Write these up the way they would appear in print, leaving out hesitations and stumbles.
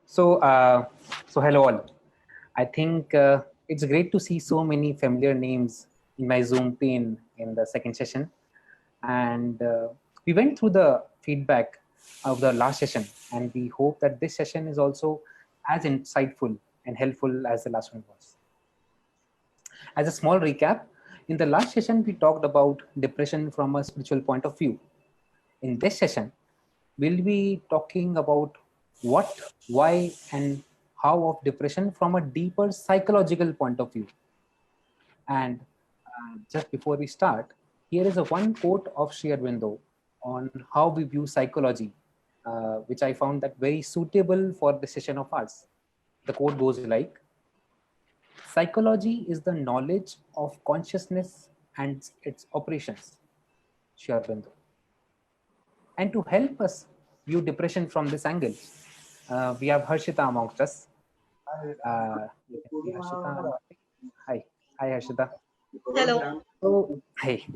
So, hello all. I think it's great to see so many familiar names in my Zoom pane in the second session. And we went through the feedback of the last session, and we hope that this session is also as insightful and helpful as the last one was. As a small recap, in the last session, we talked about depression from a spiritual point of view. In this session, we'll be talking about what, why, and how of depression from a deeper psychological point of view. And just before we start, here is a one quote of Sri Aurobindo on how we view psychology, which I found that very suitable for the session of ours. The quote goes like, psychology is the knowledge of consciousness and its operations, Sri Aurobindo. And to help us view depression from this angle, we have Harshita amongst us. You can see Harshita. Hi, hi Harshita. Hello. So, hey.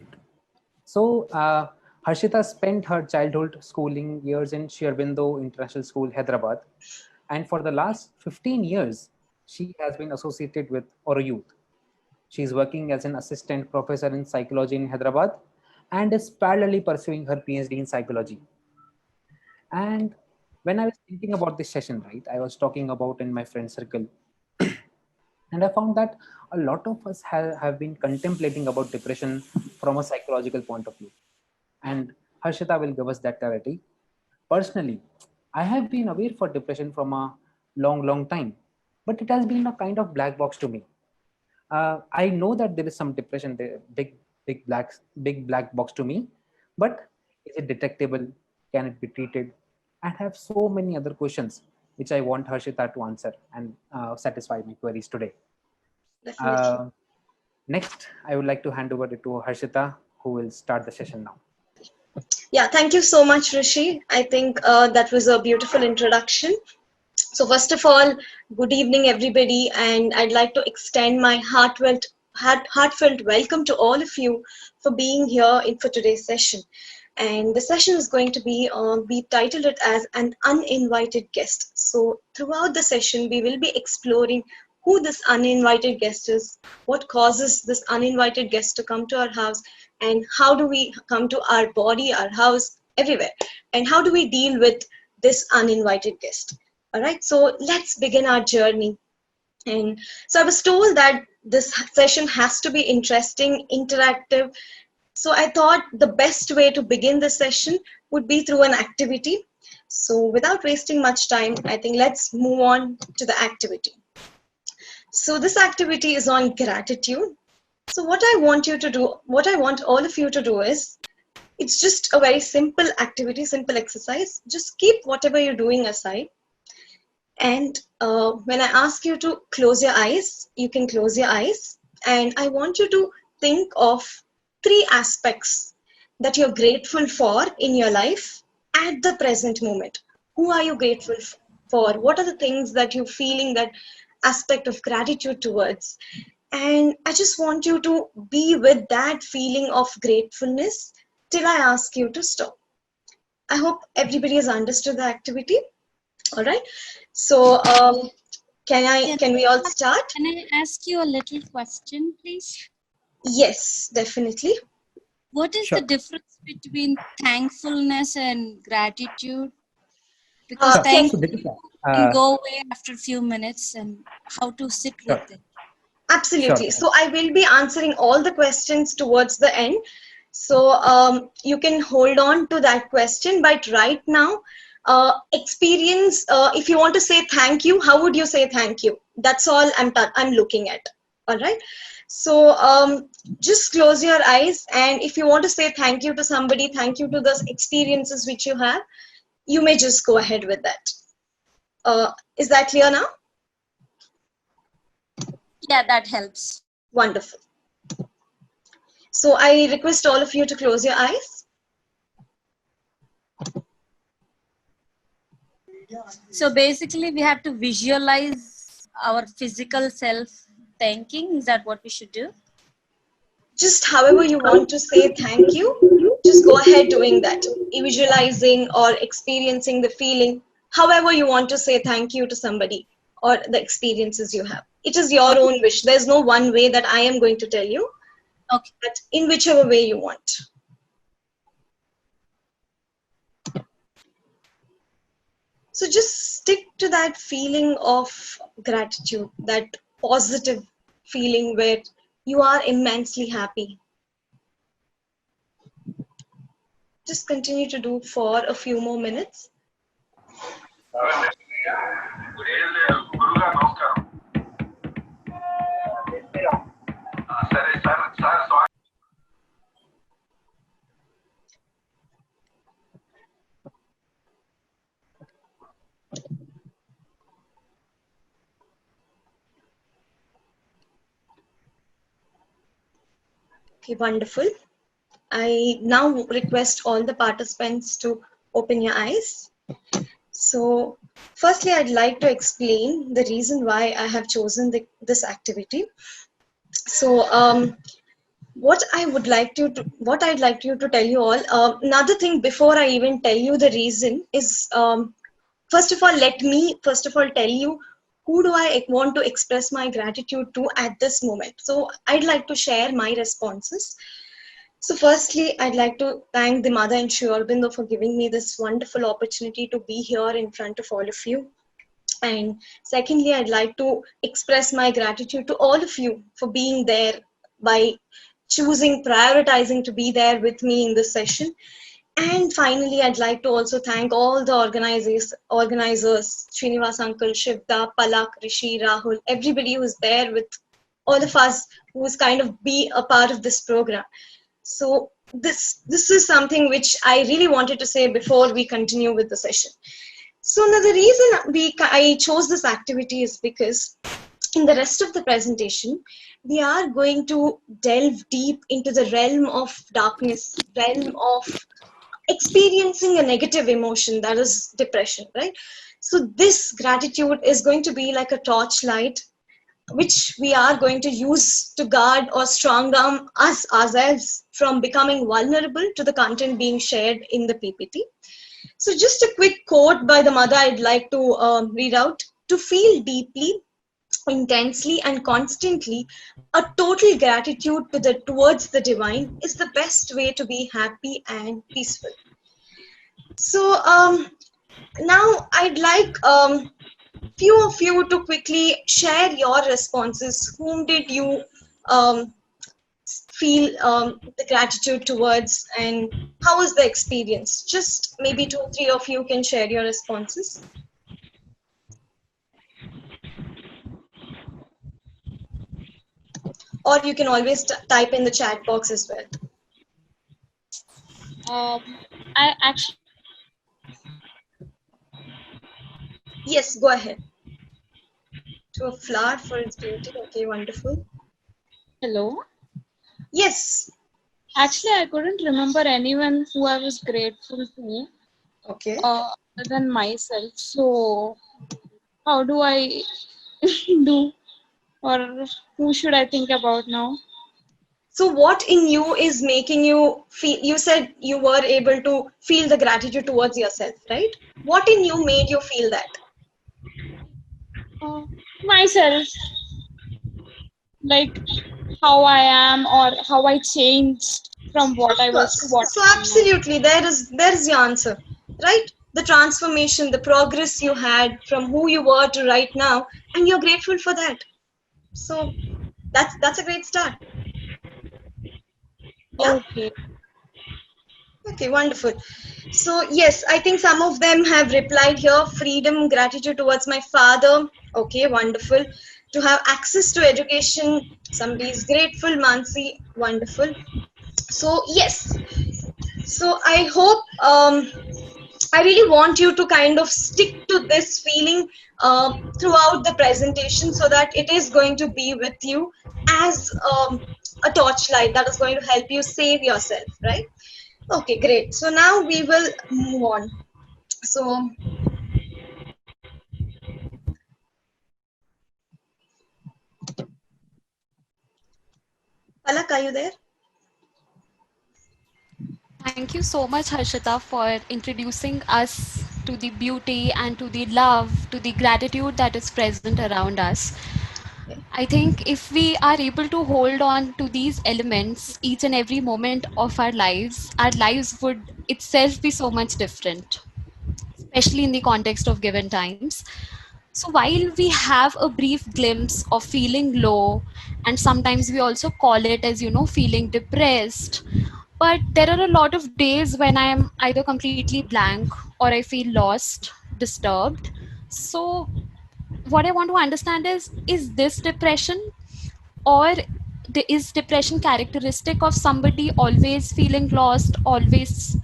So, Harshita spent her childhood schooling years in Sri Aurobindo International School, Hyderabad, and for the last 15 years, she has been associated with Oro Youth. She is working as an assistant professor in psychology in Hyderabad and is parallelly pursuing her PhD in psychology. And when I was thinking about this session, right, I was talking about in my friend circle, and I found that a lot of us have been contemplating about depression from a psychological point of view. And Harshita will give us that clarity. Personally, I have been aware for depression from a long time, but it has been a kind of black box to me. I know that there is some depression, there, big black box to me, but is it detectable? Can it be treated? And have so many other questions which I want Harshita to answer and satisfy my queries today. Definitely. Uh, Next, I would like to hand over it to Harshita, who will start the session now. Yeah, thank you so much, Rishi. I think that was a beautiful introduction. So, first of all, good evening, everybody, and I'd like to extend my heartfelt welcome to all of you for being here for today's session. And the session is going to be, we titled it as an uninvited guest. So, throughout the session, we will be exploring who this uninvited guest is, what causes this uninvited guest to come to our house, and how do we come to our body, our house, everywhere, and how do we deal with this uninvited guest. All right, so let's begin our journey. And so I was told that this session has to be interesting, interactive. So I thought the best way to begin the session would be through an activity. So without wasting much time, I think let's move on to the activity. So this activity is on gratitude. So what I want you to do, what I want all of you to do is, it's just a very simple activity, simple exercise. Just keep whatever you're doing aside. And when I ask you to close your eyes, you can close your eyes. And I want you to think of three aspects that you're grateful for in your life at the present moment. Who are you grateful for? What are the things that you're feeling that aspect of gratitude towards? And I just want you to be with that feeling of gratefulness till I ask you to stop. I hope everybody has understood the activity. All right. So can we all start? Can I ask you a little question, please? Yes, definitely. What is the difference between thankfulness and gratitude? Because Sure. Can So, thankful Deepika, can go away after a few minutes, and how to sit sure, with it. absolutely. sure. So I will be answering all the questions towards the end. So you can hold on to that question. But right now, experience. If you want to say thank you, how would you say thank you? That's all I'm looking at. All right. So just close your eyes, and if you want to say thank you to somebody, thank you to the experiences which you have, you may just go ahead with that. Is that clear now? Yeah, that helps. Wonderful. So I request all of you to close your eyes. So basically, we have to visualize our physical self thanking. Is that what we should do? Just however you want to say thank you, just go ahead doing that. Visualizing or experiencing the feeling. however you want to say thank you to somebody or the experiences you have. It is your own wish. There's no one way that I am going to tell you, Okay. but in whichever way you want. So just stick to that feeling of gratitude, that positive feeling where you are immensely happy. Just continue to do for a few more minutes. Okay, wonderful. I now request all the participants to open your eyes. So, firstly, I'd like to explain the reason why I have chosen this activity. So, what I'd like you to tell you all. Another thing before I even tell you the reason is, first of all, let me first of all tell you who do I want to express my gratitude to at this moment. So, I'd like to share my responses. So firstly, I'd like to thank the Mother and Sri Aurobindo for giving me this wonderful opportunity to be here in front of all of you. And secondly, I'd like to express my gratitude to all of you for being there by prioritizing to be there with me in this session. And finally, I'd like to also thank all the organizers, Srinivas Uncle, Shivda, Palak, Rishi, Rahul, everybody who's there with all of us who's kind of be a part of this program. So this is something which I really wanted to say before we continue with the session. So now the reason I chose this activity is because in the rest of the presentation, we are going to delve deep into the realm of darkness, realm of experiencing a negative emotion, that is depression, right? So this gratitude is going to be like a torchlight which we are going to use to guard or strong arm ourselves from becoming vulnerable to the content being shared in the PPT. So just a quick quote by the Mother I'd like to read out. To feel deeply, intensely and constantly a total gratitude towards the divine is the best way to be happy and peaceful. So now I'd like few of you to quickly share your responses. Whom did you feel the gratitude towards, and how was the experience? Just maybe 2-3 of you can share your responses. Or you can always type in the chat box as well. I actually. Yes, go ahead. To a flower for its beauty. Okay, wonderful. Hello. Yes. Actually, I couldn't remember anyone who I was grateful to. Okay. Other than myself. So, how do I do, or who should I think about now? So what in you is making you feel, you said you were able to feel the gratitude towards yourself, right? What in you made you feel that? Myself. Like how I am or how I changed from what I was to what So I am now. absolutely, there is your answer, right? The transformation, the progress you had from who you were to right now, and you're grateful for that. So that's a great start. Yeah. Okay. Okay, wonderful. So yes, I think some of them have replied here. Freedom, gratitude towards my father. Okay, wonderful. To have access to education. Somebody is grateful. Mansi, wonderful. So yes. So I hope I really want you to kind of stick to this feeling throughout the presentation, so that it is going to be with you as a torchlight that is going to help you save yourself, right? Okay, great. So now we will move on. So Palak, are you there? Thank you so much, Harshita, for introducing us to the beauty, and to the love, to the gratitude that is present around us. I think if we are able to hold on to these elements each and every moment of our lives would itself be so much different, especially in the context of given times. So while we have a brief glimpse of feeling low, and sometimes we also call it as, feeling depressed, but there are a lot of days when I am either completely blank or I feel lost, disturbed. So what I want to understand is this depression, or is depression characteristic of somebody always feeling lost, always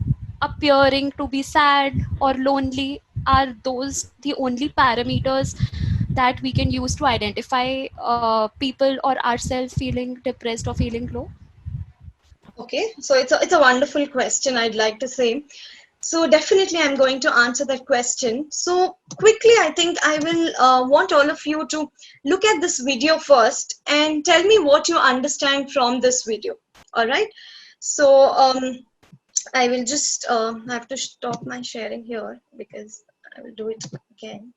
appearing to be sad or lonely? Are those the only parameters that we can use to identify people or ourselves feeling depressed or feeling low? Okay, so it's a wonderful question, I'd like to say. So definitely I'm going to answer that question. So quickly, I think I will want all of you to look at this video first and tell me what you understand from this video. All right. So I will just have to stop my sharing here because I will do it again.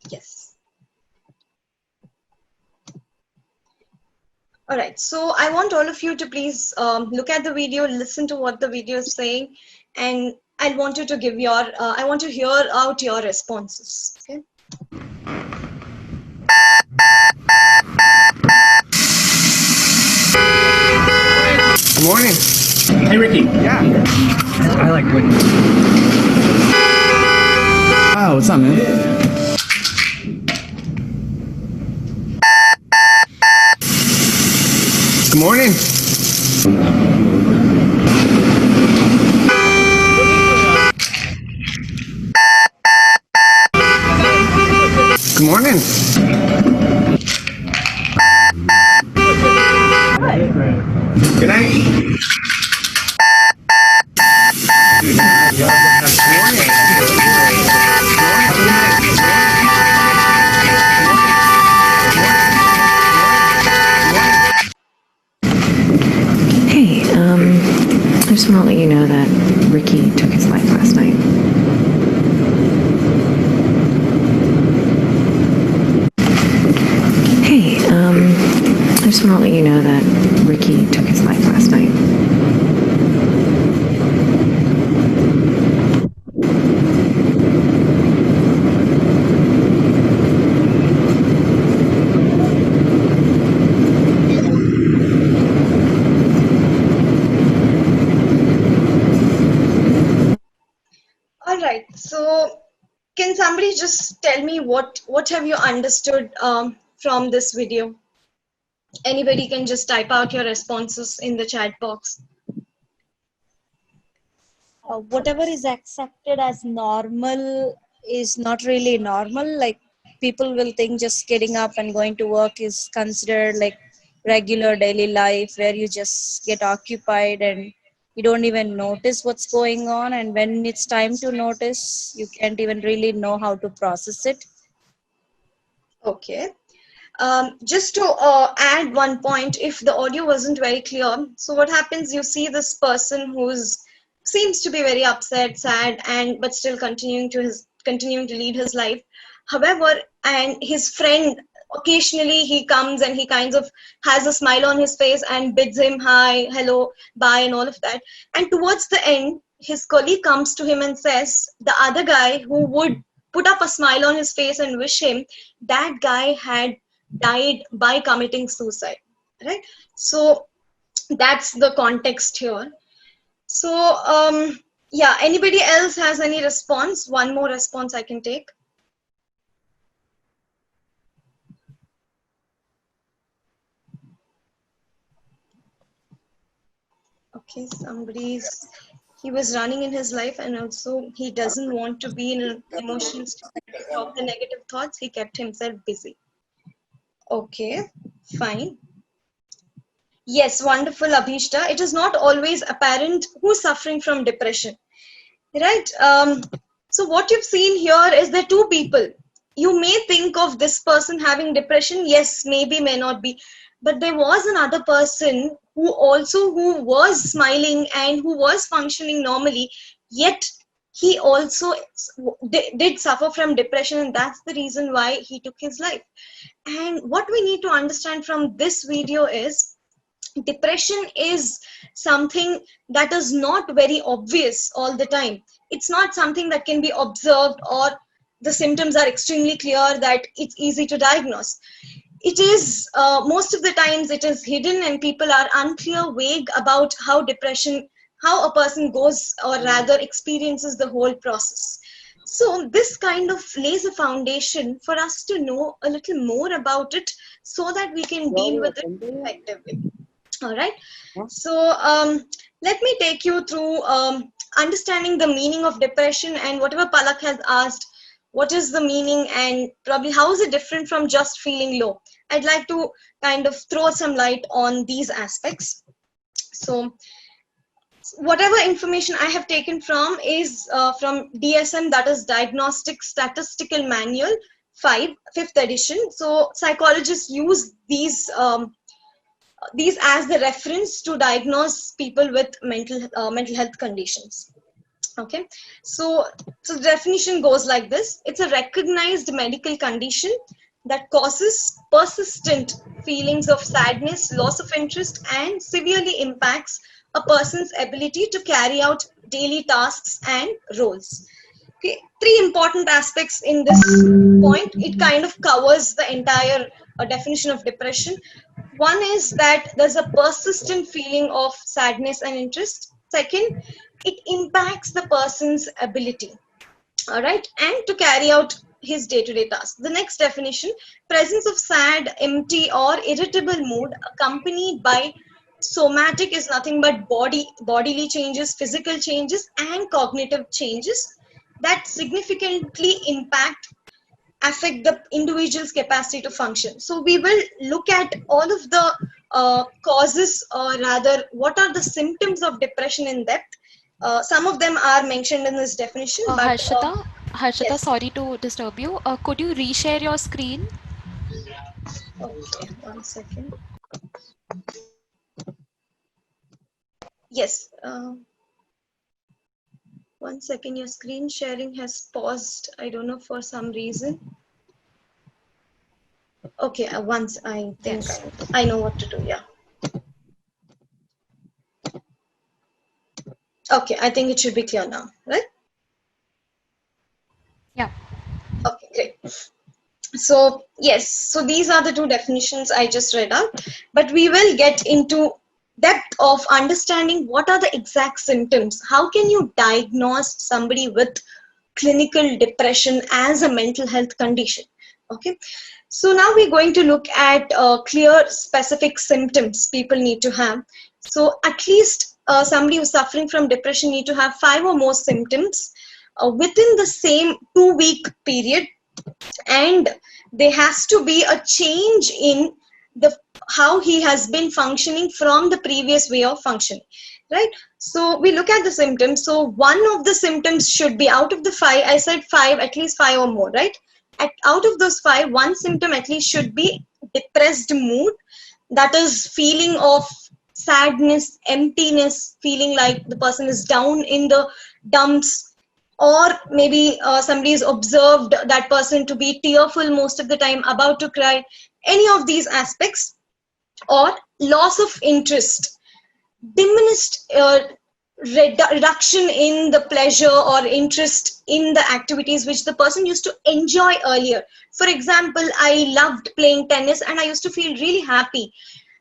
Yes. All right, so I want all of you to please look at the video, listen to what the video is saying, and I want you to give your, I want to hear out your responses. Okay. Good morning. Hey, Ricky. Yeah. I like Ricky. Oh, what's up, man? Good morning. Good morning. Good night. Hey, I just want to let you know that Ricky took his life last night. Hey, I just want to let you know that Ricky took his life last night. All right, so can somebody just tell me what have you understood from this video? Anybody can just type out your responses in the chat box. Whatever is accepted as normal is not really normal. Like, people will think just getting up and going to work is considered like regular daily life, where you just get occupied and you don't even notice what's going on, and when it's time to notice, you can't even really know how to process it. Okay. Just to add one point, if the audio wasn't very clear, so what happens, you see this person who's seems to be very upset, sad, and but still continuing to lead his life. However, and his friend, occasionally he comes and he kind of has a smile on his face and bids him hi, hello, bye, and all of that. And towards the end, his colleague comes to him and says the other guy who would put up a smile on his face and wish him, that guy had died by committing suicide, right? So that's the context here. So yeah, anybody else has any response? One more response I can take. Okay, he was running in his life, and also he doesn't want to be in an emotional state of the negative thoughts. He kept himself busy. Okay, fine. Yes, wonderful, Abhishta. It is not always apparent who's suffering from depression, right? So what you've seen here is the two people. You may think of this person having depression. Yes, maybe, may not be. But there was another person who was smiling and who was functioning normally, yet he also did suffer from depression, and that's the reason why he took his life. And what we need to understand from this video is depression is something that is not very obvious all the time. It's not something that can be observed, or the symptoms are extremely clear that it's easy to diagnose. It is most of the times it is hidden, and people are unclear, vague about how a person goes, or rather experiences the whole process. So this kind of lays a foundation for us to know a little more about it, so that we can deal with it effectively. All right. So let me take you through understanding the meaning of depression, and whatever Palak has asked, what is the meaning and probably how is it different from just feeling low? I'd like to kind of throw some light on these aspects. So whatever information I have taken from is from DSM, that is Diagnostic Statistical Manual 5th edition. So psychologists use these as the reference to diagnose people with mental health conditions. Okay, so the definition goes like this. It's a recognized medical condition that causes persistent feelings of sadness, loss of interest, and severely impacts a person's ability to carry out daily tasks and roles. Okay, three important aspects in this point. It kind of covers the entire definition of depression. One is that there's a persistent feeling of sadness and interest. Second, it impacts the person's ability, all right, and to carry out his day-to-day tasks. The next definition: presence of sad, empty, or irritable mood accompanied by somatic is nothing but bodily changes, physical changes, and cognitive changes that significantly affect the individual's capacity to function. So we will look at all of the causes, or rather what are the symptoms of depression in depth. Some of them are mentioned in this definition. But, Harshita, yes. sorry to disturb you. Could you reshare your screen? Okay, 1 second. Yes. 1 second, your screen sharing has paused. I don't know, for some reason. Okay, once I think Yes. I know what to do. Yeah. Okay, I think it should be clear now, right? Yeah. Okay, great. So yes, so these are the two definitions I just read out, but we will get into depth of understanding what are the exact symptoms. How can you diagnose somebody with clinical depression as a mental health condition? Okay, so now we're going to look at clear specific symptoms people need to have. So at least somebody who's suffering from depression need to have 5 or more symptoms within the same 2-week period, and there has to be a change in how he has been functioning from the previous way of functioning, right? So we look at the symptoms. So one of the symptoms should be, out of the 5, I said 5, at least 5 or more, right? Out of those 5, one symptom at least should be depressed mood, that is feeling of sadness, emptiness, feeling like the person is down in the dumps, or maybe somebody has observed that person to be tearful most of the time, about to cry, any of these aspects, or loss of interest, diminished reduction in the pleasure or interest in the activities which the person used to enjoy earlier. For example, I loved playing tennis and I used to feel really happy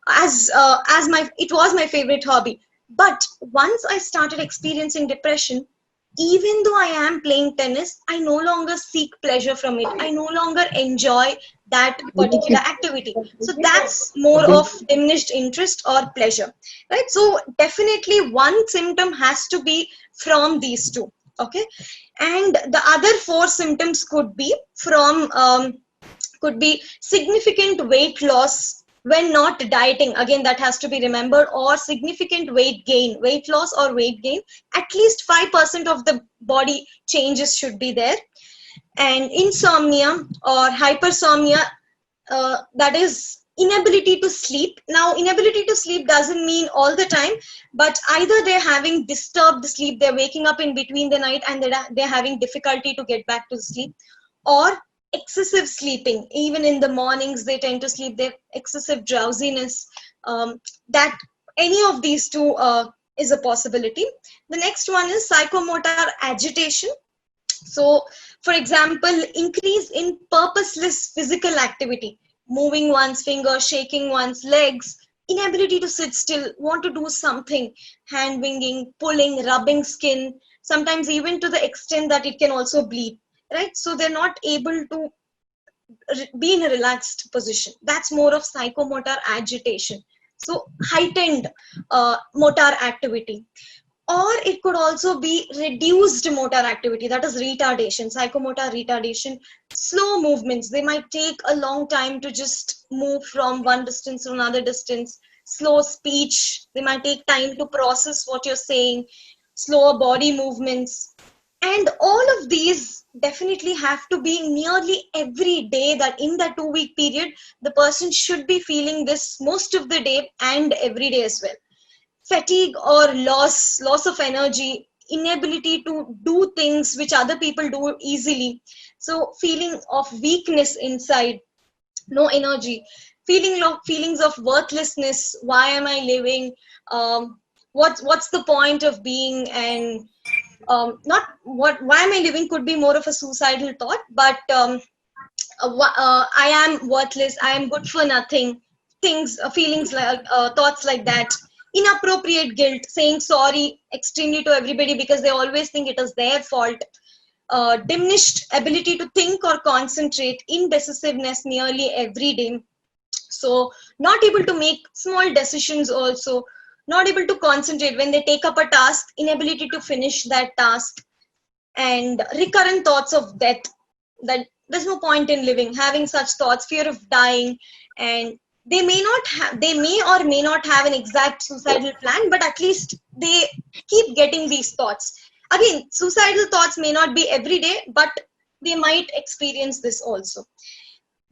it was my favorite hobby. But once I started experiencing depression, even though I am playing tennis, I no longer seek pleasure from it. I no longer enjoy that particular activity. So that's more of diminished interest or pleasure, right? So definitely one symptom has to be from these two, okay? And the other 4 symptoms could be from, could be significant weight loss when not dieting, again that has to be remembered, or significant weight gain, weight loss or weight gain, at least 5% of the body changes should be there. And insomnia or hypersomnia, that is inability to sleep. Now inability to sleep doesn't mean all the time, but either they're having disturbed sleep, they're waking up in between the night and they're having difficulty to get back to sleep, or excessive sleeping. Even in the mornings they tend to sleep, they excessive drowsiness. That any of these two is a possibility. The next one is psychomotor agitation. So for example, increase in purposeless physical activity, moving one's fingers, shaking one's legs, inability to sit still, want to do something, hand wringing, pulling, rubbing skin, sometimes even to the extent that it can also bleed, right? So they're not able to be in a relaxed position. That's more of psychomotor agitation. So heightened motor activity. Or it could also be reduced motor activity, that is retardation, psychomotor retardation, slow movements. They might take a long time to just move from one distance to another distance, slow speech, they might take time to process what you're saying, slower body movements. And all of these definitely have to be nearly every day, that in that 2-week period, the person should be feeling this most of the day and every day as well. Fatigue or loss of energy, inability to do things which other people do easily. So feeling of weakness inside, no energy, feelings of worthlessness. Why am I living? What's the point of being? And not what, why am I living could be more of a suicidal thought, but I am worthless, I am good for nothing, things, feelings like thoughts like that. Inappropriate guilt, saying sorry extremely to everybody because they always think it is their fault. Diminished ability to think or concentrate, indecisiveness nearly every day. So not able to make small decisions also, not able to concentrate when they take up a task, inability to finish that task, and recurrent thoughts of death, that there's no point in living, having such thoughts, fear of dying. And they may or may not have an exact suicidal plan, but at least they keep getting these thoughts. Again, suicidal thoughts may not be every day, but they might experience this also.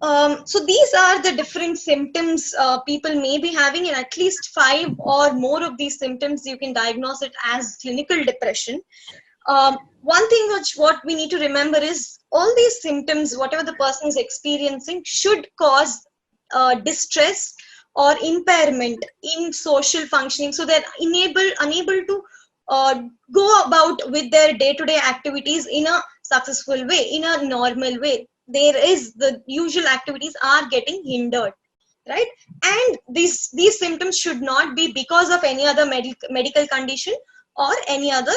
So these are the different symptoms people may be having, and at least 5 or more of these symptoms you can diagnose it as clinical depression. One thing what we need to remember is all these symptoms, whatever the person is experiencing, should cause distress or impairment in social functioning, so they're unable to go about with their day-to-day activities in a successful way, in a normal way. The usual activities are getting hindered, right? And these symptoms should not be because of any other medical condition or any other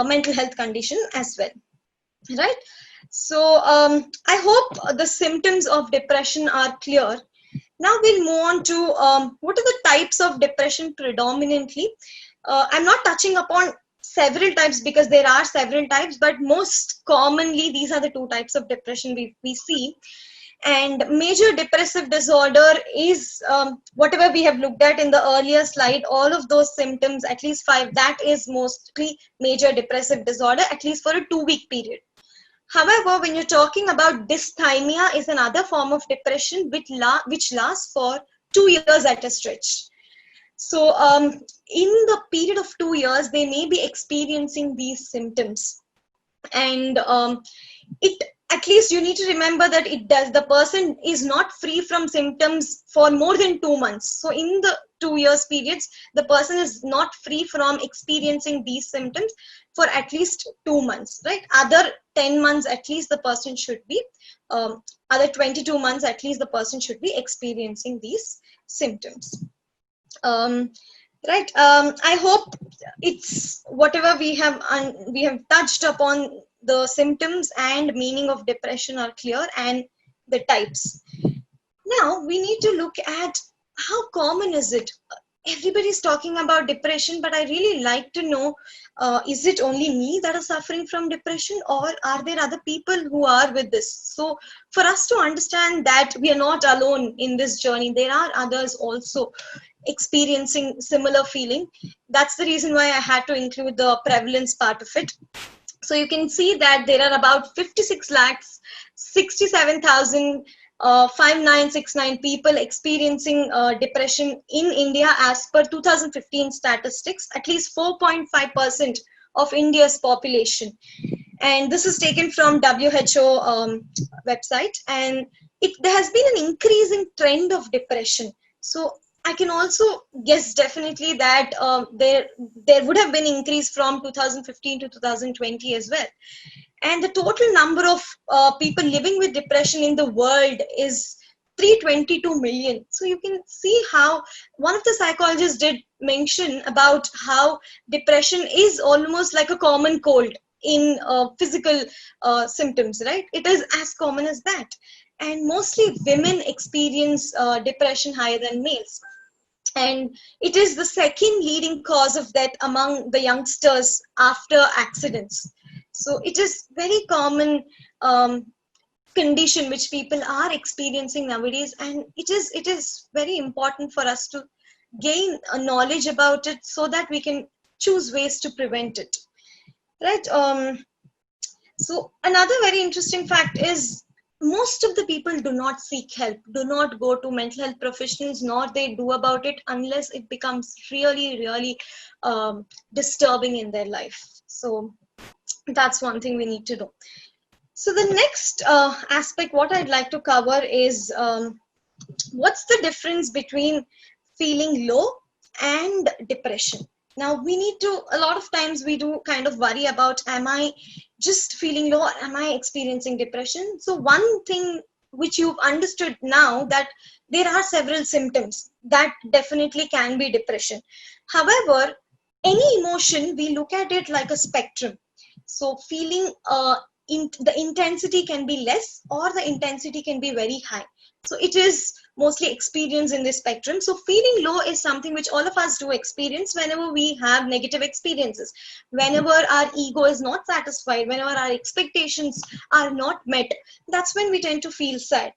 mental health condition as well, right? So I hope the symptoms of depression are clear. Now we'll move on to what are the types of depression predominantly. I'm not touching upon several types because there are several types, but most commonly these are the 2 types of depression we see. And major depressive disorder is whatever we have looked at in the earlier slide, all of those symptoms, at least 5, that is mostly major depressive disorder, at least for a 2-week period. However, when you're talking about dysthymia, is another form of depression which lasts for 2 years at a stretch. So in the period of 2 years, they may be experiencing these symptoms. And at least you need to remember that the person is not free from symptoms for more than 2 months. So in the 2 years periods, the person is not free from experiencing these symptoms for at least 2 months, right? Other 10 months at least the person should be, other 22 months at least the person should be experiencing these symptoms. Right. I hope it's whatever we have touched upon, the symptoms and meaning of depression are clear, and the types. Now we need to look at how common is it. everybody's talking about depression, but I really like to know, is it only me that is suffering from depression, or are there other people who are with this? So for us to understand that we are not alone in this journey, there are others also experiencing similar feeling. That's the reason why I had to include the prevalence part of it. So you can see that there are about 56 lakhs 67,000 5969 people experiencing depression in India as per 2015 statistics, at least 4.5% of India's population. And this is taken from WHO website, and there has been an increasing trend of depression. So I can also guess definitely that there would have been increase from 2015 to 2020 as well. And the total number of people living with depression in the world is 322 million. So you can see how one of the psychologists did mention about how depression is almost like a common cold in physical symptoms, right? It is as common as that. And mostly women experience depression higher than males. And it is the second leading cause of death among the youngsters after accidents. So it is very common condition which people are experiencing nowadays, and it is very important for us to gain a knowledge about it so that we can choose ways to prevent it, right? So another very interesting fact is most of the people do not seek help, do not go to mental health professionals, nor they do about it unless it becomes really, really disturbing in their life. So that's one thing we need to do. So the next aspect, what I'd like to cover is what's the difference between feeling low and depression. Now we need to, a lot of times we do kind of worry about, am I just feeling low or am I experiencing depression? So one thing which you've understood now, that there are several symptoms that definitely can be depression. However, any emotion, we look at it like a spectrum. So feeling the intensity can be less or the intensity can be very high. So it is mostly experience in this spectrum. So feeling low is something which all of us do experience whenever we have negative experiences, whenever our ego is not satisfied, whenever our expectations are not met. That's when we tend to feel sad.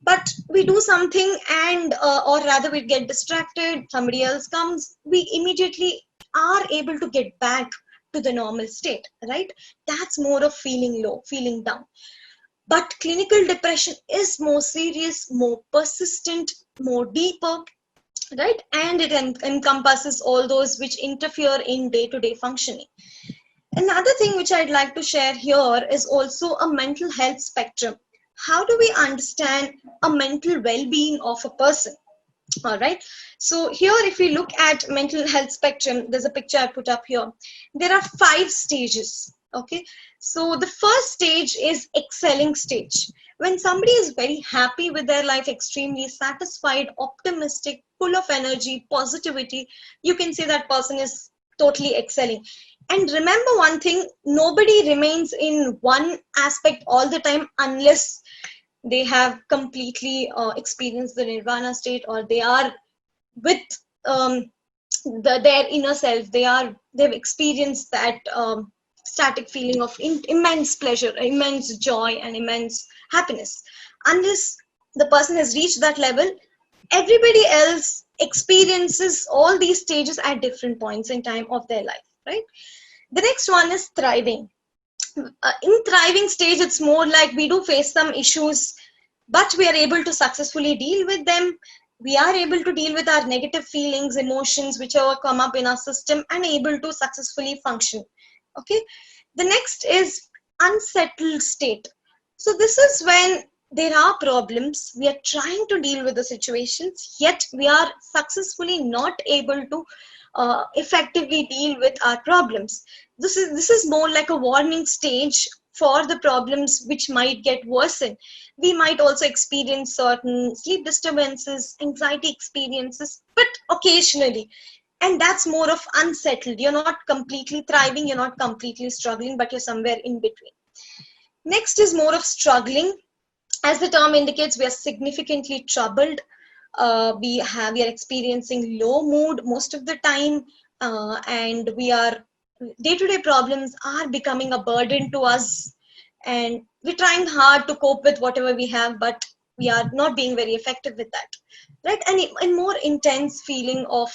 But we do something and or rather we get distracted, somebody else comes, we immediately are able to get back to the normal state, right? That's more of feeling low, feeling down. But clinical depression is more serious, more persistent, more deeper, right? And it encompasses all those which interfere in day-to-day functioning. Another thing which I'd like to share here is also a mental health spectrum. How do we understand a mental well-being of a person? All right. So here, if we look at mental health spectrum, there's a picture I put up here. There are 5 stages. Okay. So the first stage is excelling stage. When somebody is very happy with their life, extremely satisfied, optimistic, full of energy, positivity, you can say that person is totally excelling. And remember one thing, nobody remains in one aspect all the time unless they have completely experienced the nirvana state, or they are with their inner self. They've experienced that static feeling of immense pleasure, immense joy, and immense happiness. Unless the person has reached that level, everybody else experiences all these stages at different points in time of their life, right? The next one is thriving. In thriving stage, it's more like we do face some issues, but we are able to successfully deal with them. We are able to deal with our negative feelings, emotions, whichever come up in our system, and able to successfully function. Okay. The next is unsettled state. So this is when there are problems. We are trying to deal with the situations, yet we are successfully not able to effectively deal with our problems. This is more like a warning stage for the problems which might get worsened. We might also experience certain sleep disturbances, anxiety experiences, but occasionally. And that's more of unsettled. You're not completely thriving, you're not completely struggling, but you're somewhere in between. Next is more of struggling. As the term indicates, we are significantly troubled. we are experiencing low mood most of the time, and day-to-day problems are becoming a burden to us, and we're trying hard to cope with whatever we have, but we are not being very effective with that, right? And a more intense feeling of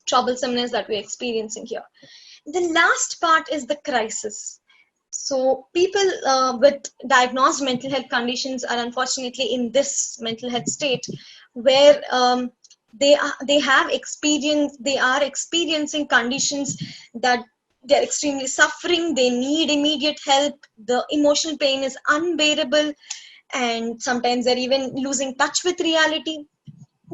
troublesomeness that we're experiencing here. The last part is the crisis. So people with diagnosed mental health conditions are unfortunately in this mental health state where they are experiencing conditions that they're extremely suffering. They need immediate help. The emotional pain is unbearable, and sometimes they're even losing touch with reality.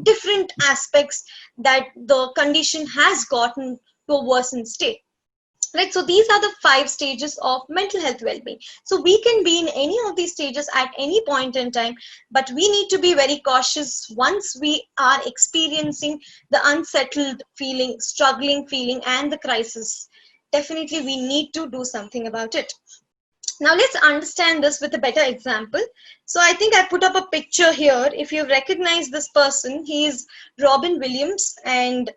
Different aspects that the condition has gotten to a worsened state. Right, so these are the 5 stages of mental health well-being. So we can be in any of these stages at any point in time, but we need to be very cautious once we are experiencing the unsettled feeling, struggling feeling, and the crisis. Definitely we need to do something about it. Now let's understand this with a better example. So I think I put up a picture here. If you recognize this person, he is Robin Williams, and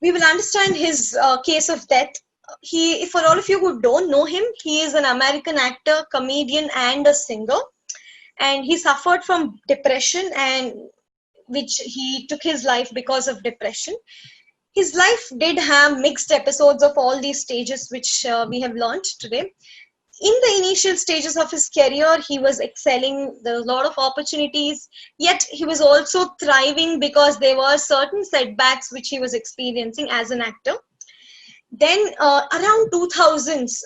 we will understand his case of death. For all of you who don't know him, he is an American actor, comedian, and a singer, and he suffered from depression, and which he took his life because of depression. His life did have mixed episodes of all these stages, which we have learned today. In the initial stages of his career, he was excelling. There was a lot of opportunities, yet he was also thriving because there were certain setbacks which he was experiencing as an actor. Then around 2000s,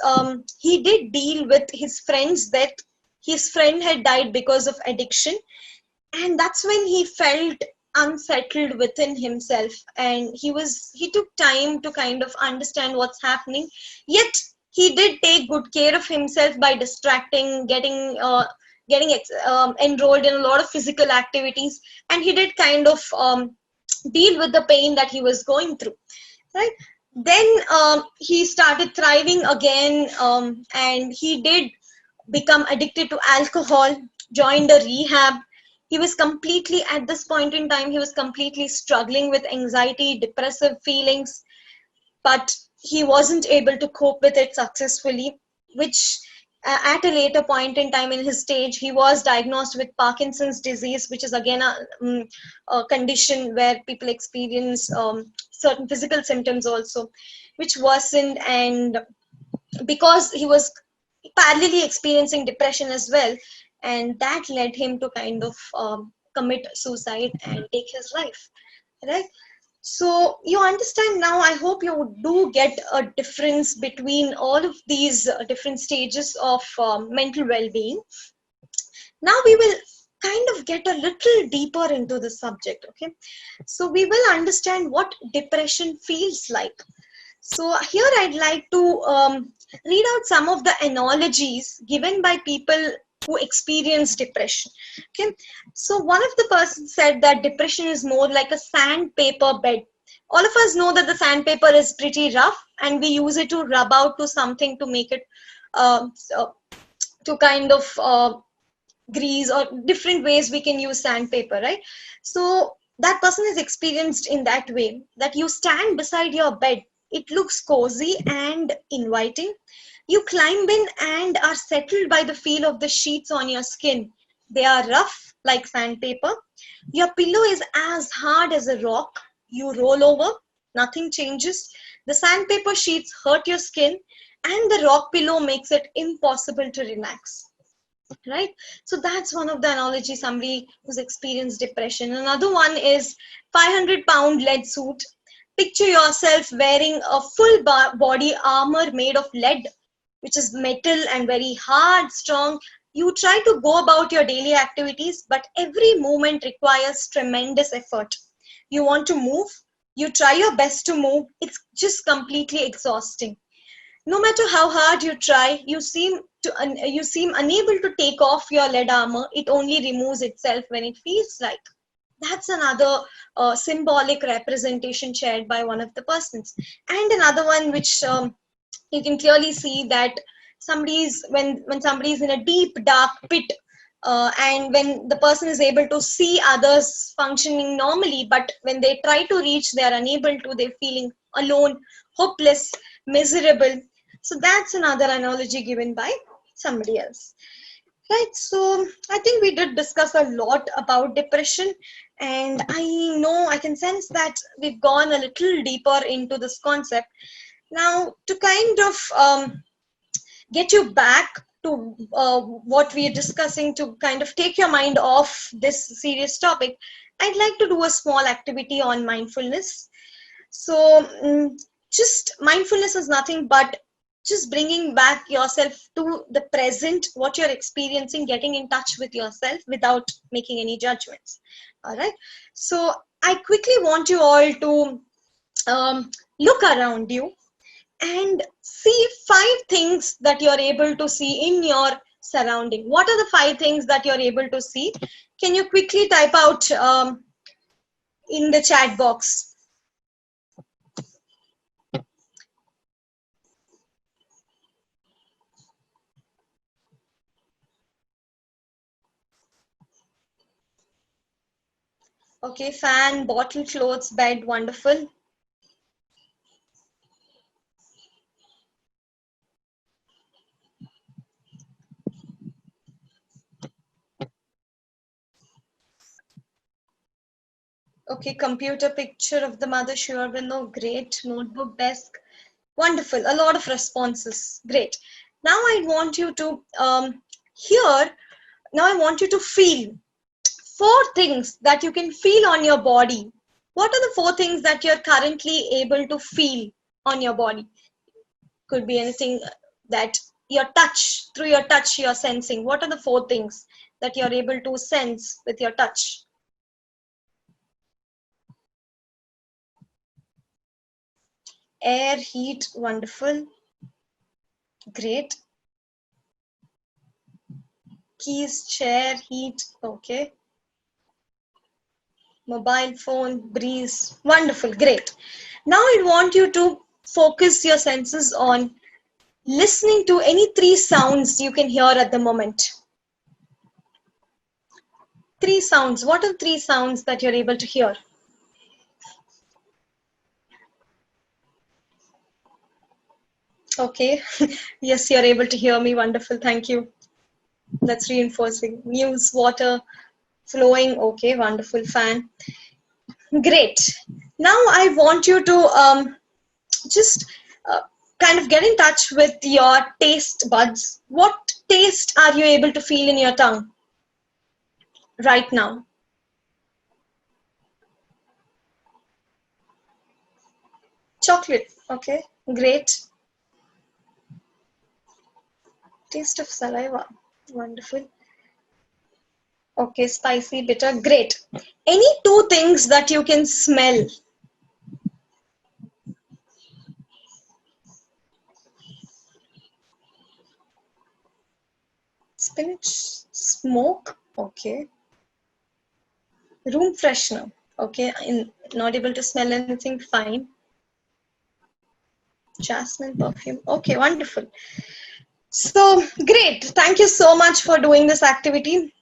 he did deal with his friend's death. His friend had died because of addiction, and that's when he felt unsettled within himself, and he took time to kind of understand what's happening. Yet he did take good care of himself by distracting, getting enrolled in a lot of physical activities, and he did kind of deal with the pain that he was going through, right? Then he started thriving again, and he did become addicted to alcohol, joined a rehab. He was completely, at this point in time, he was completely struggling with anxiety, depressive feelings, but he wasn't able to cope with it successfully, which at a later point in time in his stage, he was diagnosed with Parkinson's disease, which is again a condition where people experience certain physical symptoms also, which worsened, and because he was parallelly experiencing depression as well, and that led him to kind of commit suicide and take his life, right? So you understand now, I hope you do get a difference between all of these different stages of mental well-being. Now we will kind of get a little deeper into the subject, okay? So we will understand what depression feels like. So here I'd like to read out some of the analogies given by people who experience depression. Okay, so one of the persons said that depression is more like a sandpaper bed. All of us know that the sandpaper is pretty rough, and we use it to rub out to something to make it to kind of grease, or different ways we can use sandpaper, right? So that person is experienced in that way, that you stand beside your bed, it looks cozy and inviting. You climb in and are settled by the feel of the sheets on your skin. They are rough like sandpaper. Your pillow is as hard as a rock. You roll over, nothing changes. The sandpaper sheets hurt your skin, and the rock pillow makes it impossible to relax. Right? So that's one of the analogies, somebody who's experienced depression. Another one is 500-pound lead suit. Picture yourself wearing a full body armor made of lead, which is metal and very hard, strong. You try to go about your daily activities, but every movement requires tremendous effort. You want to move, you try your best to move, it's just completely exhausting. No matter how hard you try, you seem unable to take off your lead armor. It only removes itself when it feels like. That's another symbolic representation shared by one of the persons. And another one which you can clearly see that when somebody is in a deep dark pit, and when the person is able to see others functioning normally, but when they try to reach, they are unable to, they're feeling alone, hopeless, miserable. So that's another analogy given by somebody else. Right, so I think we did discuss a lot about depression, and I know I can sense that we've gone a little deeper into this concept. Now, to kind of get you back to what we are discussing, to kind of take your mind off this serious topic, I'd like to do a small activity on mindfulness. So, just mindfulness is nothing but just bringing back yourself to the present, what you're experiencing, getting in touch with yourself without making any judgments. All right. So, I quickly want you all to look around you and see 5 things that you're able to see in your surrounding. What are the 5 things that you're able to see? Can you quickly type out in the chat box? Okay, fan, bottle, clothes, bed, wonderful. Okay, computer, picture of the mother, sure window, great. Notebook, desk, wonderful. A lot of responses, great. Now I want you to now I want you to feel 4 things that you can feel on your body. What are the 4 things that you're currently able to feel on your body? Could be anything that through your touch, you're sensing. What are the 4 things that you're able to sense with your touch? Air, heat, wonderful. Great. Keys, chair, heat, okay. Mobile phone, breeze, wonderful, great. Now I want you to focus your senses on listening to any 3 sounds you can hear at the moment. 3 sounds. What are 3 sounds that you're able to hear? Okay. Yes, you're able to hear me. Wonderful. Thank you. That's reinforcing. News, water, flowing. Okay, wonderful. Fan. Great. Now I want you to just kind of get in touch with your taste buds. What taste are you able to feel in your tongue right now? Chocolate. Okay, great. Taste of saliva. Wonderful. Okay, spicy, bitter. Great. Any 2 things that you can smell? Spinach, smoke. Okay. Room freshener. Okay, I'm not able to smell anything. Fine. Jasmine perfume. Okay, wonderful. So great. Thank you so much for doing this activity.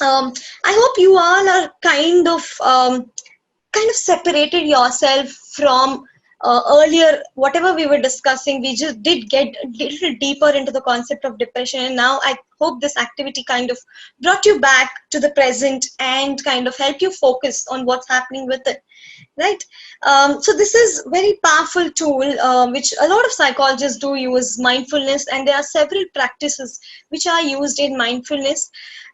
I hope you all are kind of separated yourself from earlier, whatever we were discussing. We just did get a little deeper into the concept of depression, and now I hope this activity kind of brought you back to the present and kind of help you focus on what's happening with it, right? So this is very powerful tool which a lot of psychologists do use, mindfulness, and there are several practices which are used in mindfulness,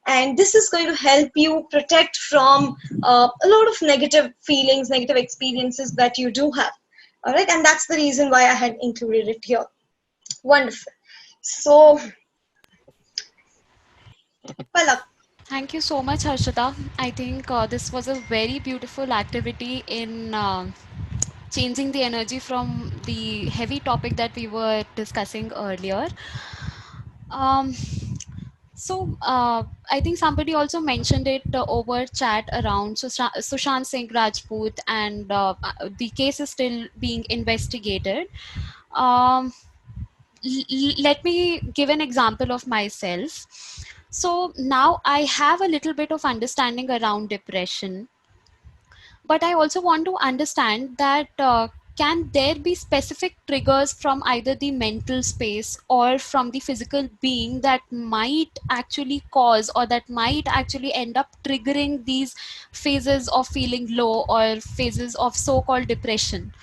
and this is going to help you protect from a lot of negative feelings, negative experiences that you do have. All right, and that's the reason why I had included it here. Wonderful. So, Palak. Thank you so much, Harshita. I think this was a very beautiful activity in changing the energy from the heavy topic that we were discussing earlier. Um, I think somebody also mentioned it over chat around Sushant Singh Rajput, and the case is still being investigated. Let me give an example of myself. So now I have a little bit of understanding around depression, but I also want to understand that can there be specific triggers from either the mental space or from the physical being that might actually cause or that might actually end up triggering these phases of feeling low or phases of so-called depression?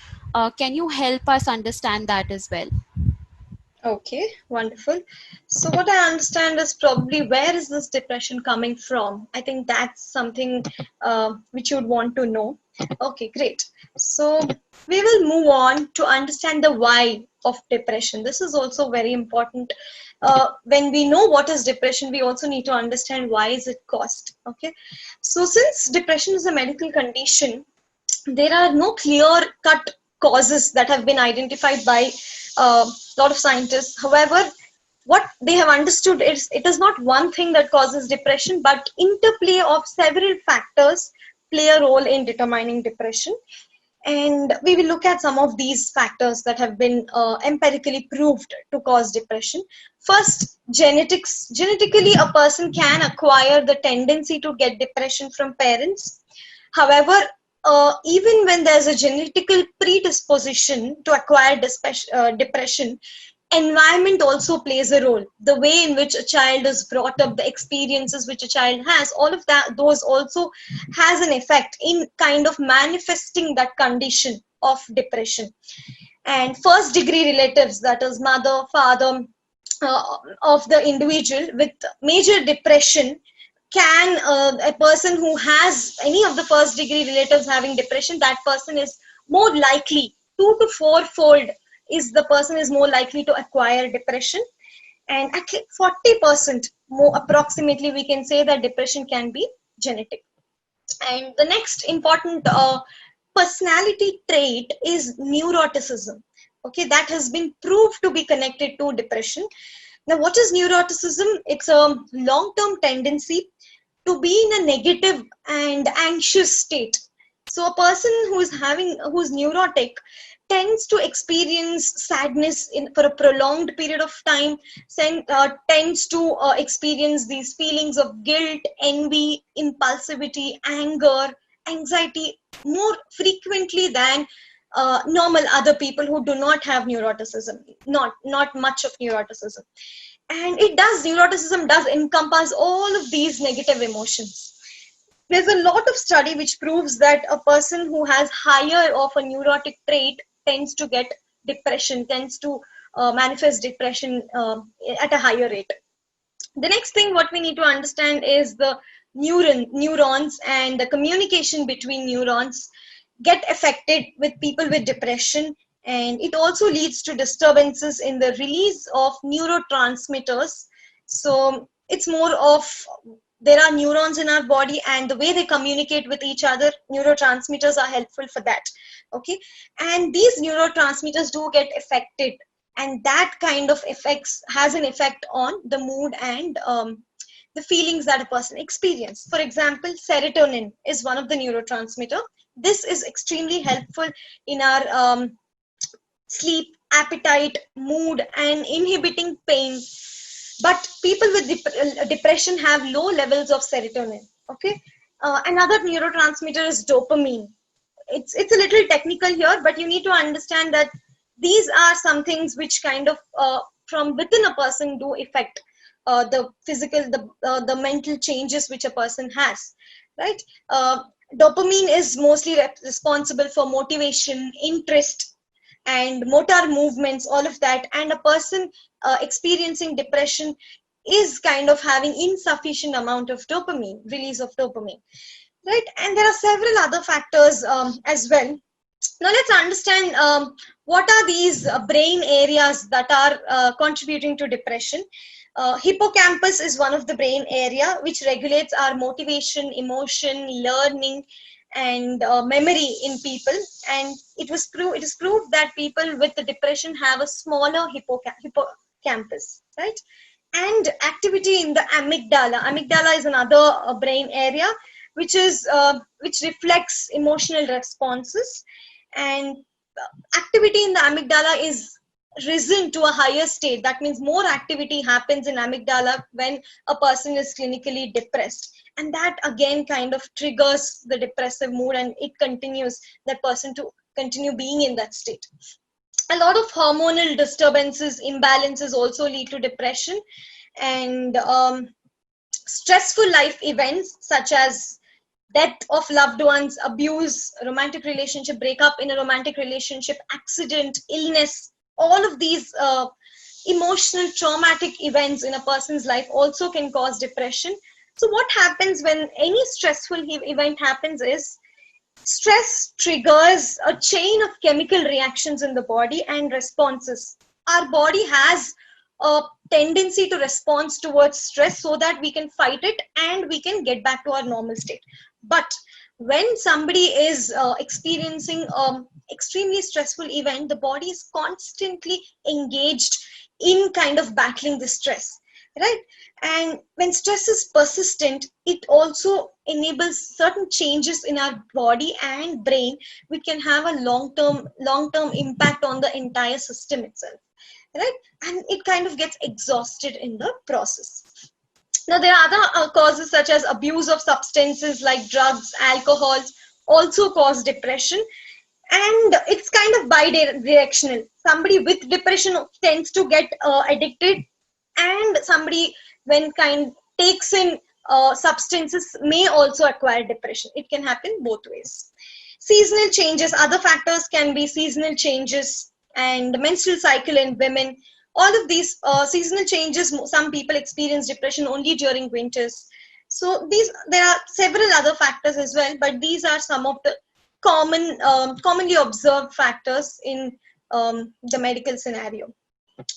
Can you help us understand that as well? Okay, wonderful. So what I understand is probably where is this depression coming from? I think that's something which you'd want to know. Okay, great. So we will move on to understand the why of depression. This is also very important. When we know what is depression, we also need to understand why is it caused. Okay, so since depression is a medical condition, there are no clear-cut causes that have been identified by a lot of scientists. However, what they have understood is it is not one thing that causes depression, but interplay of several factors play a role in determining depression. And we will look at some of these factors that have been empirically proved to cause depression. First, genetics. Genetically, a person can acquire the tendency to get depression from parents. However, even when there's a genetical predisposition to acquire depression, environment also plays a role. The way in which a child is brought up, the experiences which a child has, all of that, those also has an effect in kind of manifesting that condition of depression. And first degree relatives, that is mother, father, of the individual with major depression, can a person who has any of the first degree relatives having depression, that person is more likely, 2 to 4-fold is the person is more likely to acquire depression. And at least 40% more approximately, we can say that depression can be genetic. And the next important personality trait is neuroticism. Okay, that has been proved to be connected to depression. Now, what is neuroticism? It's a long-term tendency to be in a negative and anxious state. So a person who's neurotic tends to experience sadness for a prolonged period of time, tends to experience these feelings of guilt, envy, impulsivity, anger, anxiety more frequently than normal other people who do not have neuroticism, not much of neuroticism. And neuroticism does encompass all of these negative emotions. There's a lot of study which proves that a person who has higher of a neurotic trait tends to get depression, tends to manifest depression at a higher rate. The next thing what we need to understand is the neurons and the communication between neurons get affected with people with depression, and it also leads to disturbances in the release of neurotransmitters. So it's more of, there are neurons in our body, and the way they communicate with each other, neurotransmitters are helpful for that. Okay, and these neurotransmitters do get affected, and that kind of has an effect on the mood and the feelings that a person experiences. For example, serotonin is one of the neurotransmitter. This is extremely helpful in our sleep, appetite, mood, and inhibiting pain. But people with depression have low levels of serotonin. Okay, another neurotransmitter is dopamine. It's a little technical here, but you need to understand that these are some things which kind of from within a person do affect the physical, the mental changes which a person has, right? Dopamine is mostly responsible for motivation, interest, and motor movements, all of that. And a person experiencing depression is kind of having insufficient amount of dopamine, release of dopamine, right? And there are several other factors as well. Now let's understand what are these brain areas that are contributing to depression. Hippocampus is one of the brain area which regulates our motivation, emotion, learning, and memory in people. And it is proved that people with the depression have a smaller hippocampus, right? And activity in the amygdala. Amygdala is another brain area which reflects emotional responses. And activity in the amygdala is risen to a higher state. That means more activity happens in amygdala when a person is clinically depressed. And that again kind of triggers the depressive mood, and it continues that person to continue being in that state. A lot of hormonal disturbances, imbalances also lead to depression. And stressful life events such as death of loved ones, abuse, romantic relationship breakup in a romantic relationship, accident, illness, all of these emotional traumatic events in a person's life also can cause depression. So what happens when any stressful event happens is stress triggers a chain of chemical reactions in the body and responses. Our body has a tendency to respond towards stress so that we can fight it and we can get back to our normal state. But when somebody is experiencing extremely stressful event, the body is constantly engaged in kind of battling the stress, right? And when stress is persistent, it also enables certain changes in our body and brain, which can have a long-term impact on the entire system itself, right? And it kind of gets exhausted in the process. Now, there are other causes such as abuse of substances like drugs, alcohols, also cause depression. And it's kind of bi-directional. Somebody with depression tends to get addicted, and somebody when takes in substances may also acquire depression. It can happen both ways. Seasonal changes, other factors can be seasonal changes and menstrual cycle in women. All of these seasonal changes, some people experience depression only during winters. So there are several other factors as well, but these are some of the commonly observed factors in the medical scenario.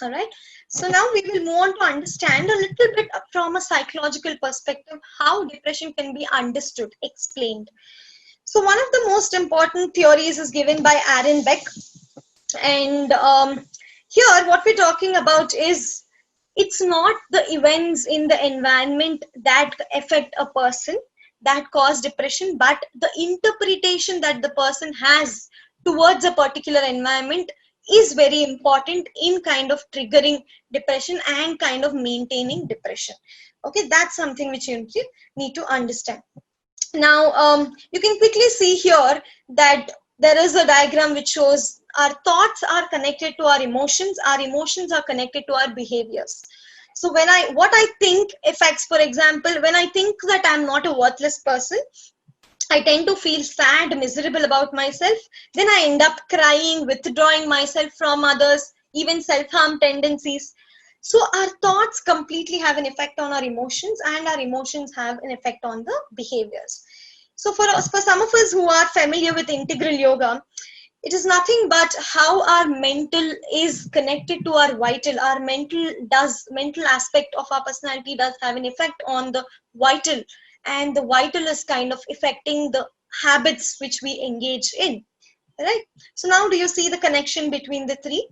All right. So now we will move on to understand a little bit from a psychological perspective how depression can be understood, explained. So one of the most important theories is given by Aaron Beck. And here what we're talking about is it's not the events in the environment that affect a person that cause depression, but the interpretation that the person has towards a particular environment is very important in kind of triggering depression and kind of maintaining depression. Okay, that's something which you need to understand. Now, you can quickly see here that there is a diagram which shows our thoughts are connected to our emotions are connected to our behaviors. So what I think affects, for example, when I think that I'm not a worthless person, I tend to feel sad, miserable about myself. Then I end up crying, withdrawing myself from others, even self-harm tendencies. So our thoughts completely have an effect on our emotions, and our emotions have an effect on the behaviors. So for some of us who are familiar with integral yoga, it is nothing but how our mental is connected to our vital. Our mental aspect of our personality does have an effect on the vital, and the vital is kind of affecting the habits which we engage in, right? So now do you see the connection between the three?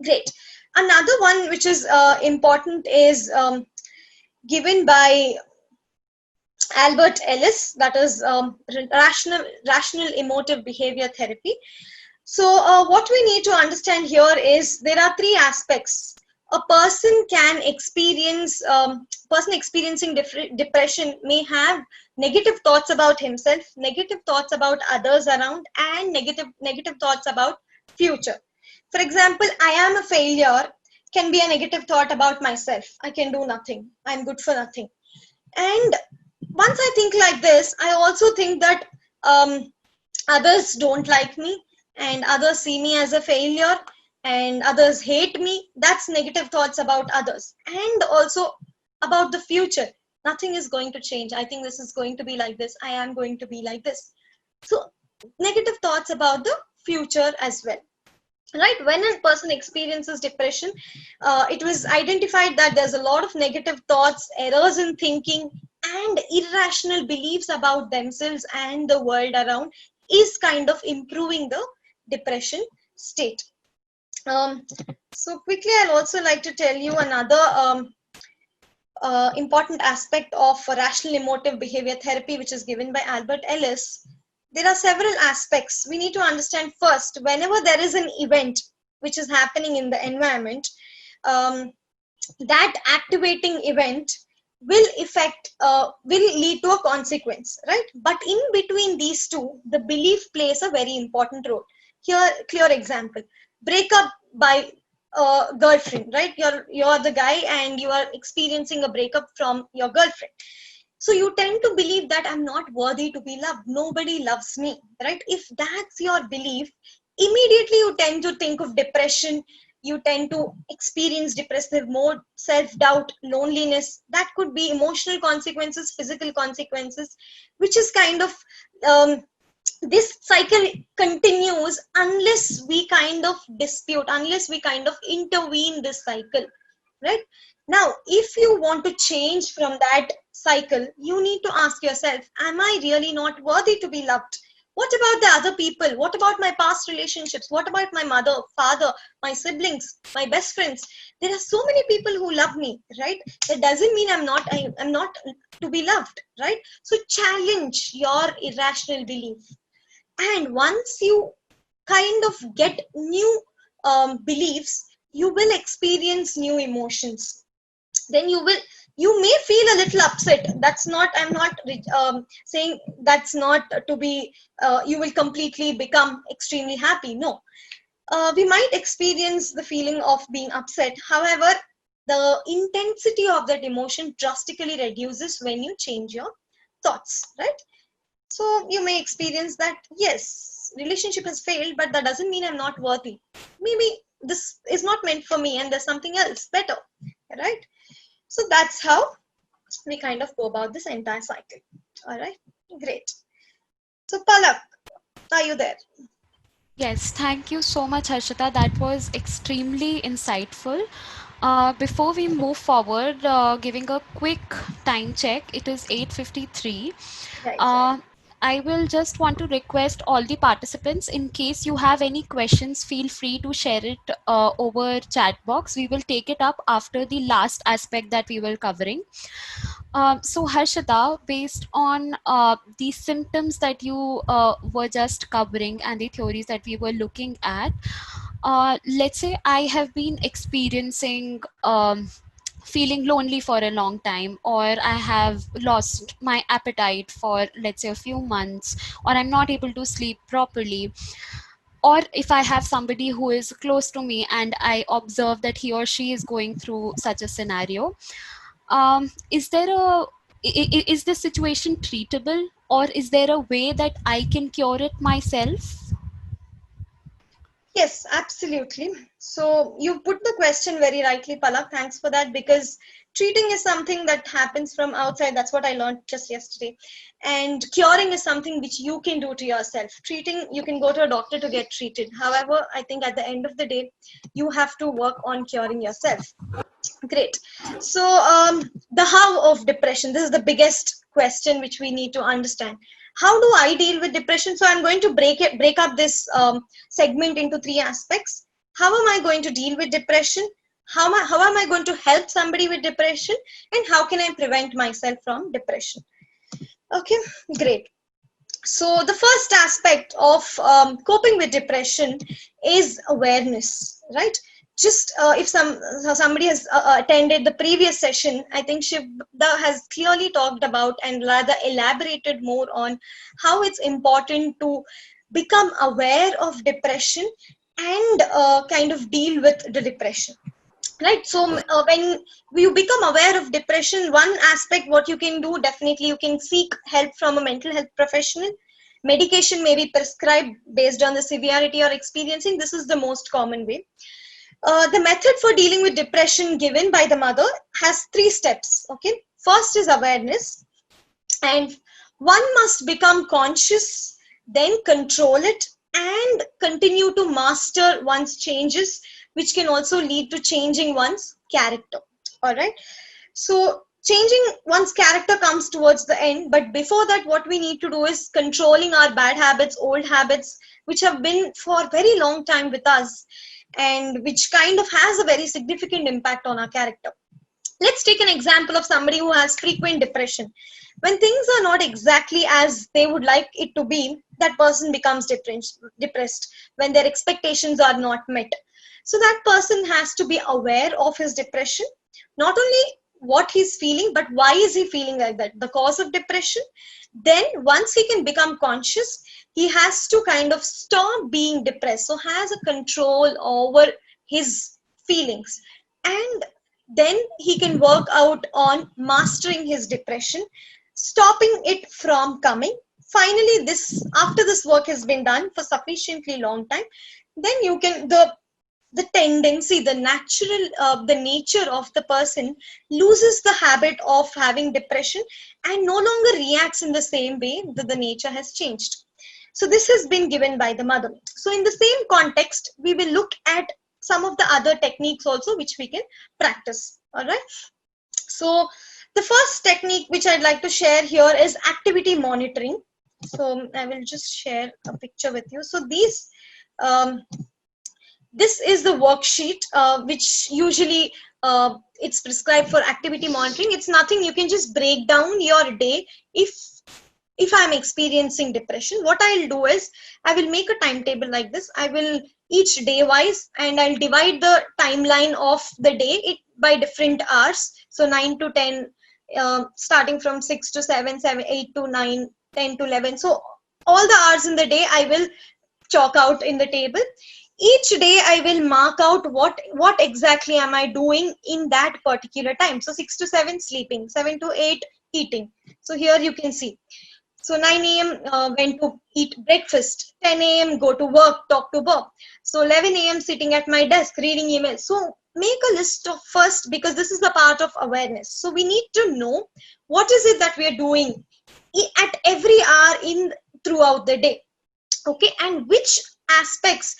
Great. Another one which is important is given by Albert Ellis, that is rational emotive behavior therapy. So what we need to understand here is there are three aspects. A person can experience, person experiencing depression may have negative thoughts about himself, negative thoughts about others around, and negative thoughts about future. For example, I am a failure can be a negative thought about myself. I can do nothing. I'm good for nothing. And once I think like this, I also think that others don't like me, and others see me as a failure, and others hate me. That's negative thoughts about others, and also about the future. Nothing is going to change. I think this is going to be like this. I am going to be like this. So negative thoughts about the future as well. Right, when a person experiences depression, it was identified that there's a lot of negative thoughts, errors in thinking, and irrational beliefs about themselves and the world around is kind of improving the depression state. So quickly, I'll also like to tell you another important aspect of rational emotive behavior therapy, which is given by Albert Ellis. There are several aspects we need to understand. First, whenever there is an event, which is happening in the environment, that activating event will lead to a consequence, right? But in between these two, the belief plays a very important role. Here, clear example: break up by girlfriend, right? You're the guy and you are experiencing a breakup from your girlfriend. So you tend to believe that I'm not worthy to be loved. Nobody loves me, right? If that's your belief, immediately you tend to think of depression. You tend to experience depressive mode, self-doubt, loneliness. That could be emotional consequences, physical consequences, which is kind of, this cycle continues unless we kind of dispute, unless we kind of intervene this cycle, right? Now, if you want to change from that cycle, you need to ask yourself, am I really not worthy to be loved? What about the other people? What about my past relationships? What about my mother, father, my siblings, my best friends? There are so many people who love me, right? That doesn't mean I'm not to be loved, right? So challenge your irrational belief. And once you kind of get new beliefs, you will experience new emotions. Then you may feel a little upset. I'm not saying that's not to be, you will completely become extremely happy. No, we might experience the feeling of being upset. However, the intensity of that emotion drastically reduces when you change your thoughts, right? So you may experience that, yes, relationship has failed, but that doesn't mean I'm not worthy. Maybe this is not meant for me and there's something else better, right? So that's how we kind of go about this entire cycle. All right, great. So Palak, are you there? Yes, thank you so much, Harshita. That was extremely insightful. Before we move forward, giving a quick time check, it is 8:53. Right. I will just want to request all the participants, in case you have any questions, feel free to share it over chat box. We will take it up after the last aspect that we were covering. So Harshita, based on the symptoms that you were just covering and the theories that we were looking at, let's say I have been experiencing feeling lonely for a long time, or I have lost my appetite for, let's say, a few months, or I'm not able to sleep properly, or if I have somebody who is close to me and I observe that he or she is going through such a scenario, is there is this situation treatable, or is there a way that I can cure it myself? Yes, absolutely. So you put the question very rightly, Palak. Thanks for that, because treating is something that happens from outside. That's what I learned just yesterday. And curing is something which you can do to yourself. Treating, you can go to a doctor to get treated. However, I think at the end of the day, you have to work on curing yourself. Great. So the how of depression, this is the biggest question which we need to understand. How do I deal with depression? So I'm going to break up this segment into three aspects. How am I going to deal with depression? How am I going to help somebody with depression? And how can I prevent myself from depression? Okay, great. So the first aspect of coping with depression is awareness, right? Just if somebody has attended the previous session, I think Shivda has clearly talked about and rather elaborated more on how it's important to become aware of depression and kind of deal with the depression. Right. So when you become aware of depression, one aspect what you can do, definitely you can seek help from a mental health professional. Medication may be prescribed based on the severity or experiencing. This is the most common way. The method for dealing with depression given by the mother has 3 steps. Okay. First is awareness, and one must become conscious, then control it, and continue to master one's changes, which can also lead to changing one's character. All right. So changing one's character comes towards the end, but before that, what we need to do is controlling our bad habits, old habits, which have been for a very long time with us and which kind of has a very significant impact on our character. Let's take an example of somebody who has frequent depression. When things are not exactly as they would like it to be, that person becomes depressed when their expectations are not met. So that person has to be aware of his depression, not only what he's feeling, but why is he feeling like that, the cause of depression. Then once he can become conscious, he has to kind of stop being depressed, so has a control over his feelings, and then he can work out on mastering his depression, stopping it from coming. Finally, this after this work has been done for sufficiently long time, then you can the tendency, the natural the nature of the person loses the habit of having depression and no longer reacts in the same way, that the nature has changed. So this has been given by the mother. So in the same context, we will look at some of the other techniques also which we can practice. All right. So the first technique which I'd like to share here is activity monitoring. So I will just share a picture with you. So these this is the worksheet which usually it's prescribed for activity monitoring. It's nothing, you can just break down your day. If I'm experiencing depression, what I'll do is I will make a timetable like this. I will each day wise, and I'll divide the timeline of the day by different hours. So 9 to 10, starting from 6 to 7, 8 to 9, 10 to 11. So all the hours in the day I will chalk out in the table. Each day I will mark out what exactly am I doing in that particular time. So 6 to 7 sleeping, 7 to 8 eating. So here you can see. So 9 a.m. Went to eat breakfast, 10 a.m. go to work, talk to Bob. So 11 a.m. sitting at my desk reading emails. So make a list of first, because this is the part of awareness. So we need to know what is it that we are doing at every hour throughout the day. Okay, and which aspects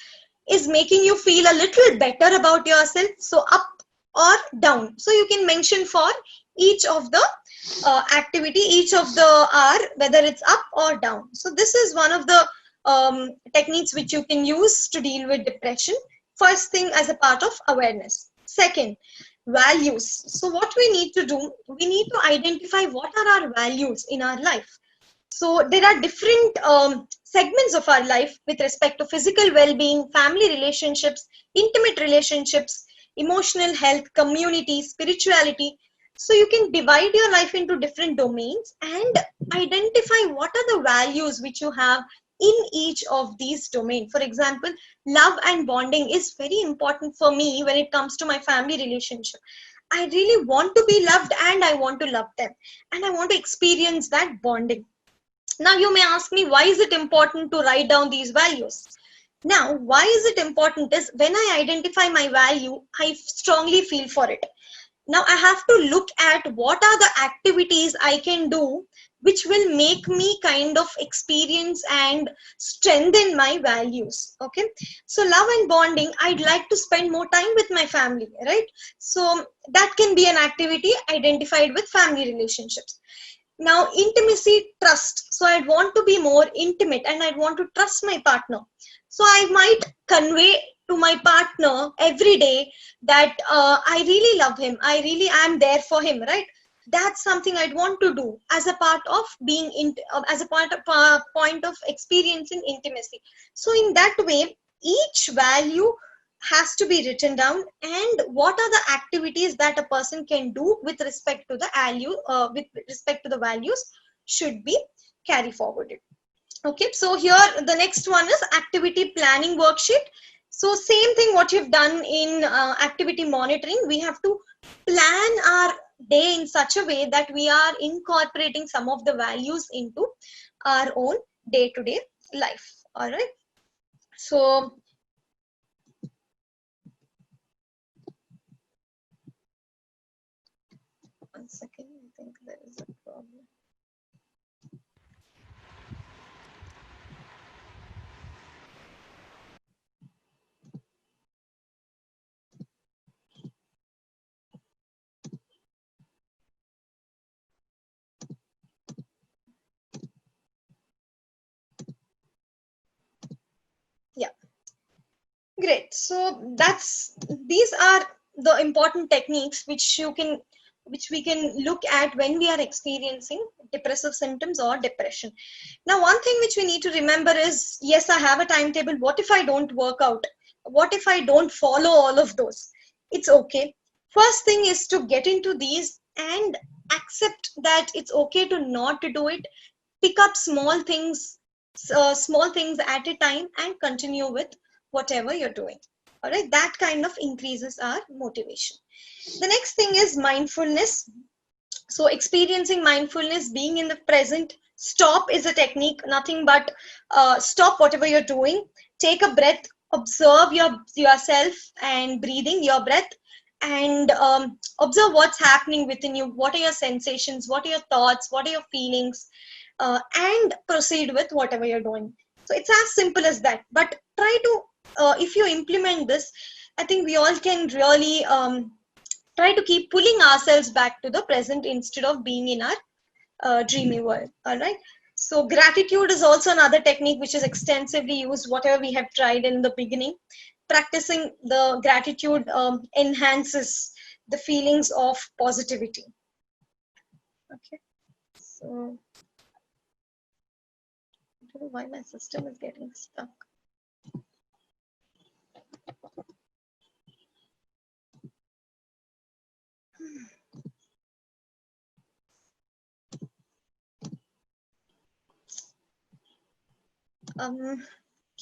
is making you feel a little better about yourself, so up or down. So you can mention for each of the activity, each of the hour, whether it's up or down. So this is one of the techniques which you can use to deal with depression. First thing, as a part of awareness. Second, values. So what we need to do, we need to identify what are our values in our life. So there are different segments of our life with respect to physical well-being, family relationships, intimate relationships, emotional health, community, spirituality. So you can divide your life into different domains and identify what are the values which you have in each of these domains. For example, love and bonding is very important for me when it comes to my family relationship. I really want to be loved and I want to love them, and I want to experience that bonding. Now you may ask me, why is it important to write down these values? Now, why is it important is when I identify my value, I strongly feel for it. Now I have to look at what are the activities I can do which will make me kind of experience and strengthen my values. Okay, so love and bonding, I'd like to spend more time with my family, right? So that can be an activity identified with family relationships. Now, intimacy, trust. So I'd want to be more intimate and I'd want to trust my partner. So I might convey to my partner every day that I really love him. I really am there for him, right? That's something I'd want to do as a part of being, as a point of experiencing intimacy. So in that way, each value has to be written down, and what are the activities that a person can do with respect to the value, with respect to the values should be carried forwarded. Okay, so here the next one is activity planning worksheet. So same thing what you've done in activity monitoring, we have to plan our day in such a way that we are incorporating some of the values into our own day-to-day life. All right, so one second, I think there is a problem. Yeah, great. So these are the important techniques which we can look at when we are experiencing depressive symptoms or depression. Now, one thing which we need to remember is, yes, I have a timetable. What if I don't work out? what if I don't follow all of those? It's okay. First thing is to get into these and accept that it's okay to not to do it. Pick up small things at a time and continue with whatever you're doing. All right, that kind of increases our motivation. The next thing is mindfulness. So experiencing mindfulness, being in the present. Stop is a technique, nothing but stop whatever you're doing, take a breath, observe yourself and breathing, your breath, and observe what's happening within you. What are your sensations? What are your thoughts? What are your feelings? And proceed with whatever you're doing. So it's as simple as that. But try to, if you implement this, I think we all can really try to keep pulling ourselves back to the present instead of being in our dreamy world. All right. So gratitude is also another technique which is extensively used, whatever we have tried in the beginning. Practicing the gratitude enhances the feelings of positivity. Okay. So I don't know why my system is getting stuck.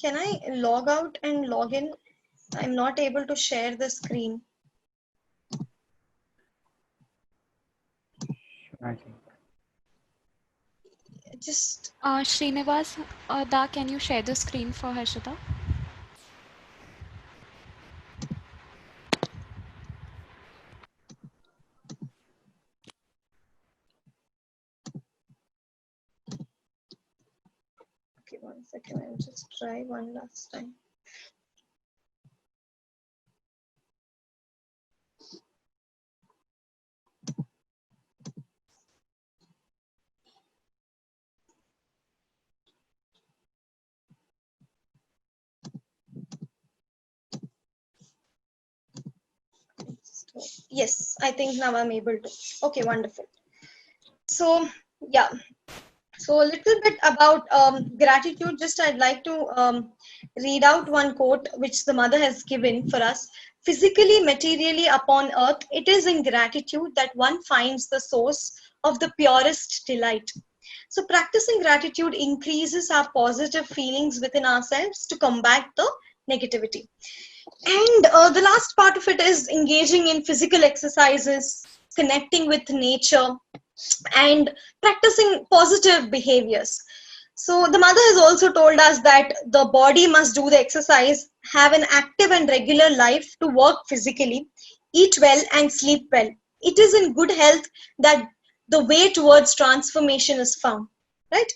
Can I log out and log in? I'm not able to share the screen. Just Srinivas, can you share the screen for Harshita? okay, 1 second. I'll just try one last time. Yes, I think now I'm able to. Okay, wonderful. So yeah, so a little bit about gratitude. Just I'd like to read out one quote which the mother has given for us. Physically, materially upon earth, it is in gratitude that one finds the source of the purest delight. So practicing gratitude increases our positive feelings within ourselves to combat the negativity. And the last part of it is engaging in physical exercises, connecting with nature, and practicing positive behaviors. So the mother has also told us that the body must do the exercise, have an active and regular life to work physically, eat well and sleep well. It is in good health that the way towards transformation is found, right?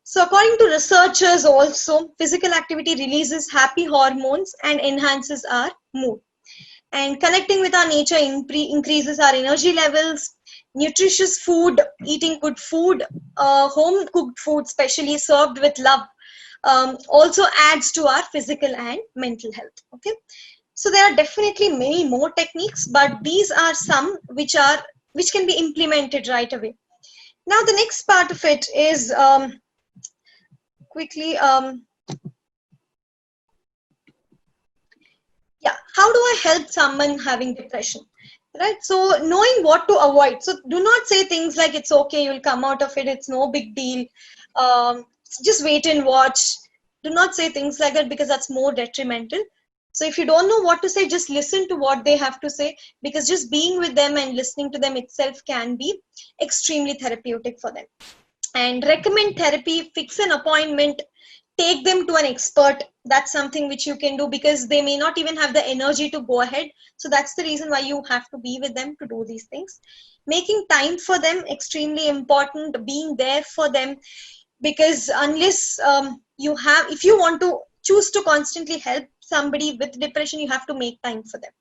So according to researchers also, physical activity releases happy hormones and enhances our mood. And connecting with our nature increases our energy levels. Nutritious food, eating good food, home cooked food, especially served with love, also adds to our physical and mental health. Okay, so there are definitely many more techniques, but these are some which can be implemented right away. Now the next part of it is quickly how do I help someone having depression, right? So knowing what to avoid. So do not say things like it's okay, you'll come out of it, it's no big deal, just wait and watch. Do not say things like that, because that's more detrimental. So if you don't know what to say, just listen to what they have to say, because just being with them and listening to them itself can be extremely therapeutic for them. And recommend therapy, fix an appointment, take them to an expert. That's something which you can do, because they may not even have the energy to go ahead. So that's the reason why you have to be with them to do these things. Making time for them, extremely important, being there for them, because unless if you want to choose to constantly help somebody with depression, you have to make time for them.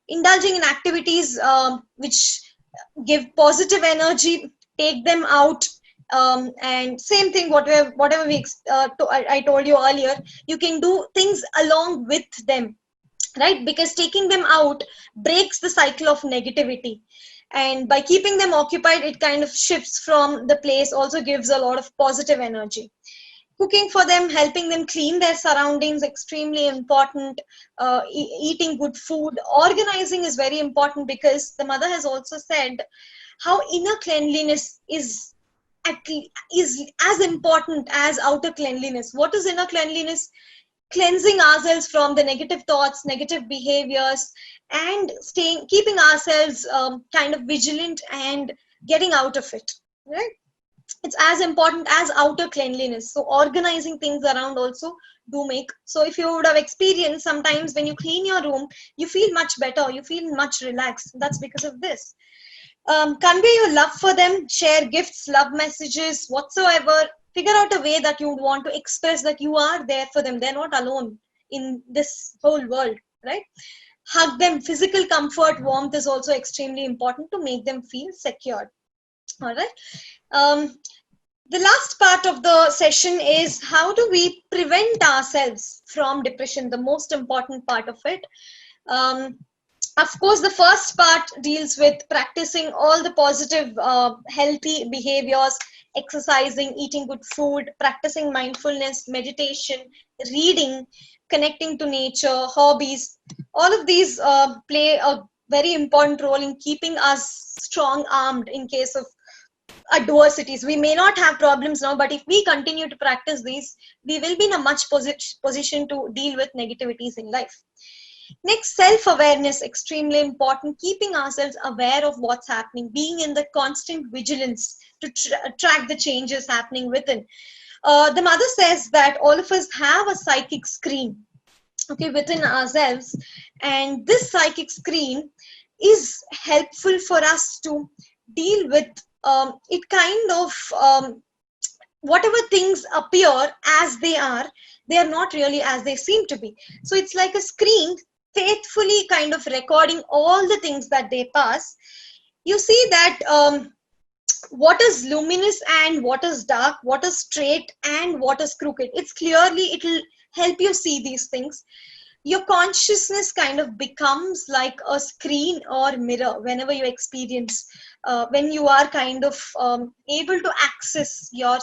Indulging in activities which give positive energy, take them out. And same thing, whatever I told you earlier, you can do things along with them, right? Because taking them out breaks the cycle of negativity, and by keeping them occupied, it kind of shifts from the place, also gives a lot of positive energy. Cooking for them, helping them clean their surroundings, extremely important. Eating good food, organizing is very important, because the mother has also said how inner cleanliness is as important as outer cleanliness. What is inner cleanliness? Cleansing ourselves from the negative thoughts, negative behaviors, and keeping ourselves kind of vigilant and getting out of it, right? It's as important as outer cleanliness. So organizing things around also do make. So if you would have experienced, sometimes when you clean your room, you feel much better, you feel much relaxed. That's because of this. Convey your love for them, share gifts, love messages, whatsoever. Figure out a way that you would want to express that you are there for them. They're not alone in this whole world, right? Hug them. Physical comfort, warmth is also extremely important to make them feel secure. All right. The last part of the session is how do we prevent ourselves from depression, the most important part of it. Of course, the first part deals with practicing all the positive, healthy behaviors, exercising, eating good food, practicing mindfulness, meditation, reading, connecting to nature, hobbies. All of these play a very important role in keeping us strong-armed in case of adversities. We may not have problems now, but if we continue to practice these, we will be in a much position to deal with negativities in life. Next, self-awareness, extremely important. Keeping ourselves aware of what's happening, being in the constant vigilance to track the changes happening within. The mother says that all of us have a psychic screen, okay, within ourselves, and this psychic screen is helpful for us to deal with it. Kind of whatever things appear as they are not really as they seem to be. So it's like a screen faithfully kind of recording all the things that they pass. You see that what is luminous and what is dark, what is straight and what is crooked. It's clearly, it will help you see these things. Your consciousness kind of becomes like a screen or mirror whenever you experience, when you are kind of able to access your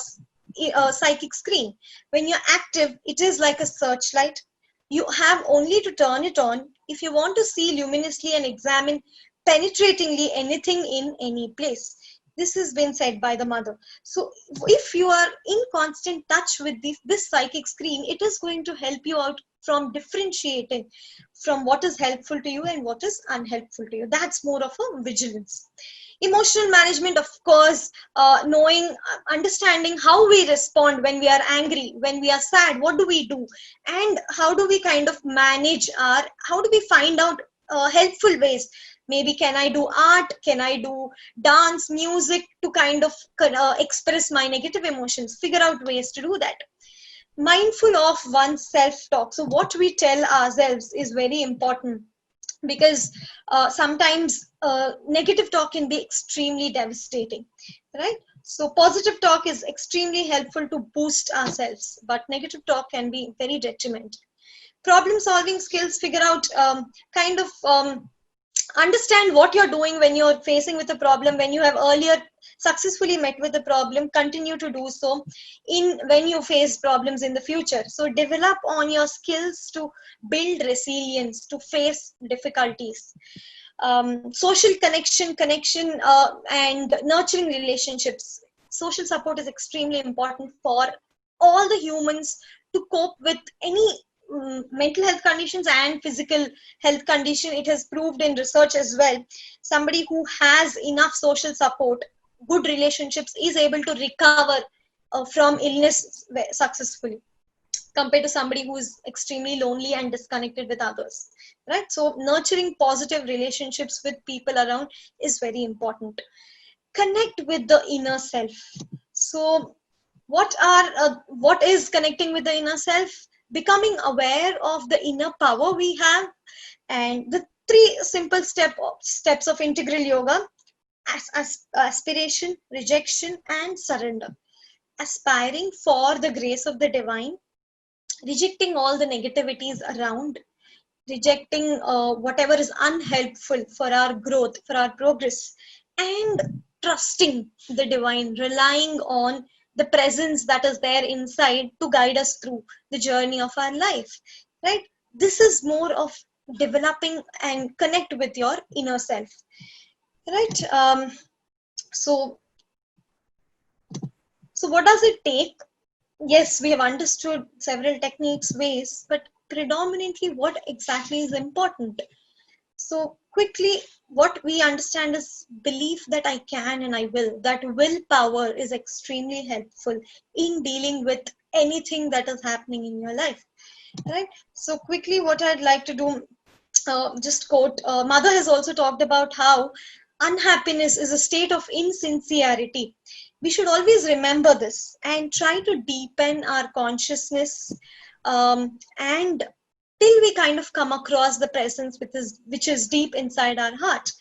psychic screen. When you're active, it is like a searchlight. You have only to turn it on if you want to see luminously and examine penetratingly anything in any place. This has been said by the mother. So if you are in constant touch with this psychic screen, it is going to help you out from differentiating from what is helpful to you and what is unhelpful to you. That's more of a vigilance. Emotional management, of course, knowing, understanding how we respond when we are angry, when we are sad, what do we do? And how do we kind of manage how do we find out helpful ways? Maybe can I do art? Can I do dance, music to kind of express my negative emotions? Figure out ways to do that. Mindful of one's self-talk. So what we tell ourselves is very important, because sometimes negative talk can be extremely devastating, right? So positive talk is extremely helpful to boost ourselves, but negative talk can be very detrimental. Problem solving skills, figure out understand what you're doing when you're facing with a problem. When you have earlier successfully met with a problem, continue to do so when you face problems in the future. So develop on your skills to build resilience to face difficulties. Social connection and nurturing relationships. Social support is extremely important for all the humans to cope with any mental health conditions and physical health condition. It has proved in research as well. Somebody who has enough social support, good relationships, is able to recover from illness successfully, compared to somebody who is extremely lonely and disconnected with others, right? So nurturing positive relationships with people around is very important. Connect with the inner self. So what is connecting with the inner self? Becoming aware of the inner power we have, and the 3 simple steps of integral yoga: aspiration, rejection, and surrender. Aspiring for the grace of the divine, rejecting all the negativities around, rejecting whatever is unhelpful for our growth, for our progress, and trusting the divine, relying on the presence that is there inside to guide us through the journey of our life, right? This is more of developing and connect with your inner self, right? So what does it take? Yes, we have understood several techniques, ways, but predominantly what exactly is important? So quickly, what we understand is belief that I can and I will. That willpower is extremely helpful in dealing with anything that is happening in your life, right? So quickly, what I'd like to do, just quote, Mother has also talked about how unhappiness is a state of insincerity. We should always remember this and try to deepen our consciousness, and till we kind of come across the presence which is deep inside our heart.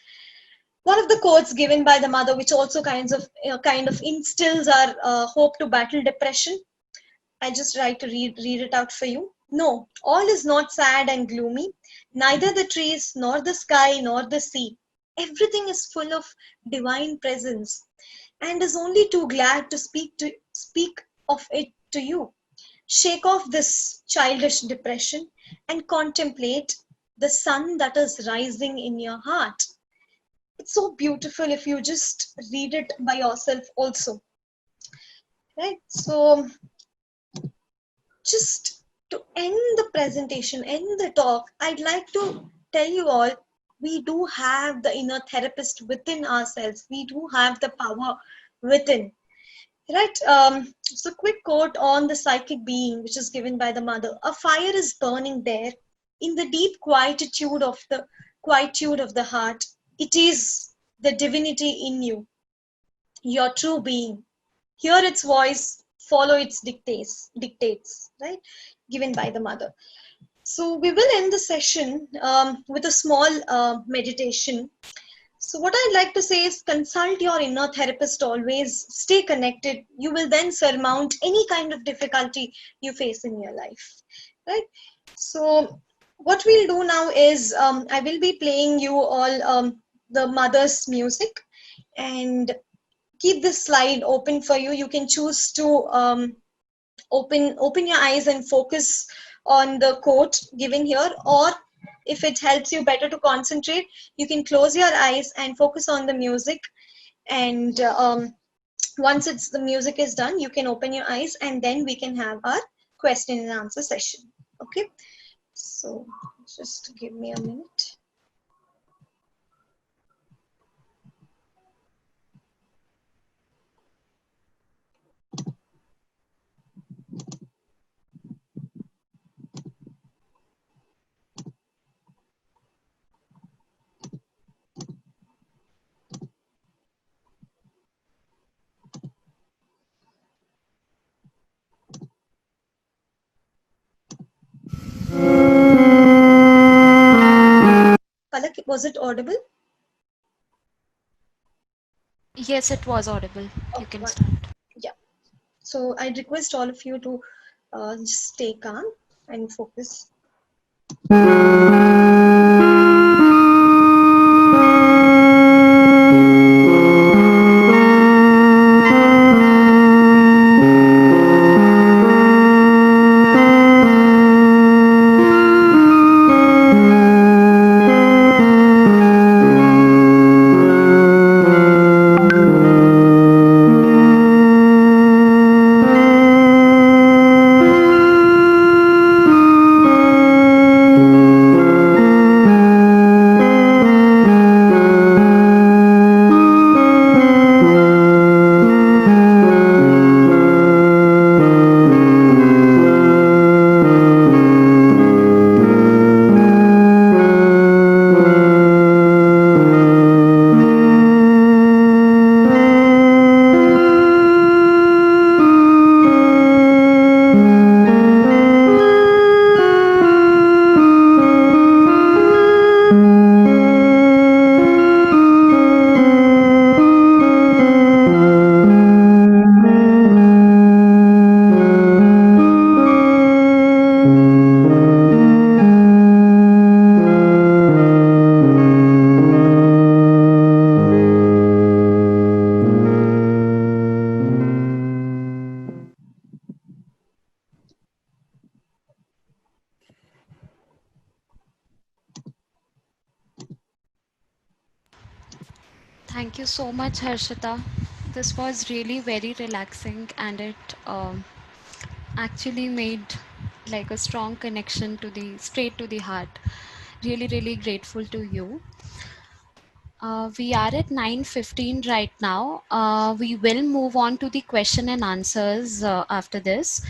One of the quotes given by the Mother, which also kind of instills our hope to battle depression. I just try to read it out for you. No, all is not sad and gloomy, neither the trees, nor the sky, nor the sea. Everything is full of divine presence and is only too glad to speak of it to you. Shake off this childish depression and contemplate the sun that is rising in your heart. It's so beautiful if you just read it by yourself also, right? So just to end the presentation, end the talk, I'd like to tell you all, we do have the inner therapist within ourselves. We do have the power within, right? So quick quote on the psychic being, which is given by the Mother. A fire is burning there in the deep quietude of the heart. It is the divinity in you, your true being. Hear its voice, follow its dictates, right? Given by the Mother. So we will end the session with a small meditation. So what I'd like to say is consult your inner therapist always. Stay connected. You will then surmount any kind of difficulty you face in your life, right? So what we'll do now is I will be playing you all the Mother's music, and keep this slide open for you. You can choose to open your eyes and focus on the quote given here, or if it helps you better to concentrate, you can close your eyes and focus on the music, and once the music is done, you can open your eyes and then we can have our question and answer session. Okay, so just give me a minute. Palak, was it audible? Yes, it was audible. You can Okay. start. Yeah. So I request all of you to just stay calm and focus. Thank you so much, Harshita. This was really very relaxing, and it actually made like a strong connection to the straight to the heart. Really, really grateful to you. We are at 9:15 right now. We will move on to the question and answers after this.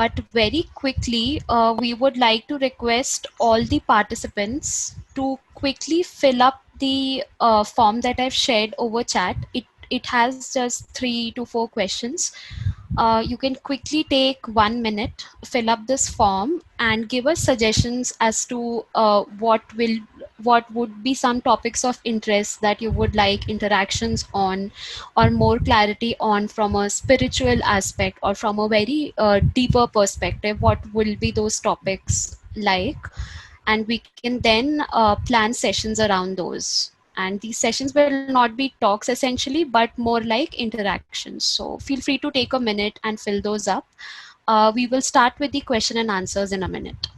But very quickly, we would like to request all the participants to quickly fill up the form that I've shared over chat. It has just 3 to 4 questions. You can quickly take 1 minute, fill up this form, and give us suggestions as to what would be some topics of interest that you would like interactions on, or more clarity on from a spiritual aspect or from a very deeper perspective. What will be those topics like? And we can then plan sessions around those. And these sessions will not be talks essentially, but more like interactions. So feel free to take a minute and fill those up. We will start with the question and answers in a minute.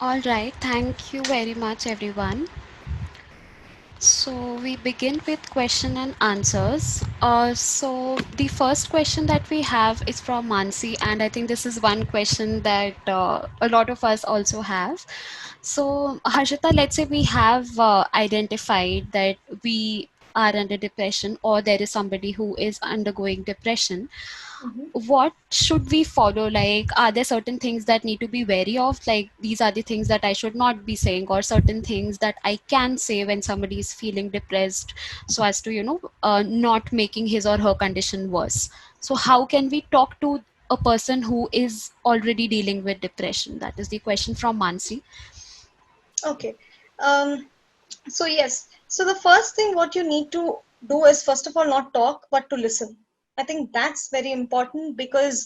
All right, thank you very much, everyone. So we begin with question and answers. So the first question that we have is from Mansi, and I think this is one question that a lot of us also have. So Harshita, let's say we have identified that we are under depression, or there is somebody who is undergoing depression. What should we follow? Like, are there certain things that need to be wary of, like these are the things that I should not be saying, or certain things that I can say when somebody is feeling depressed, so as to not making his or her condition worse? So how can we talk to a person who is already dealing with depression? That is the question from Mansi. Okay. So yes. So the first thing what you need to do is, first of all, not talk, but to listen. I think that's very important, because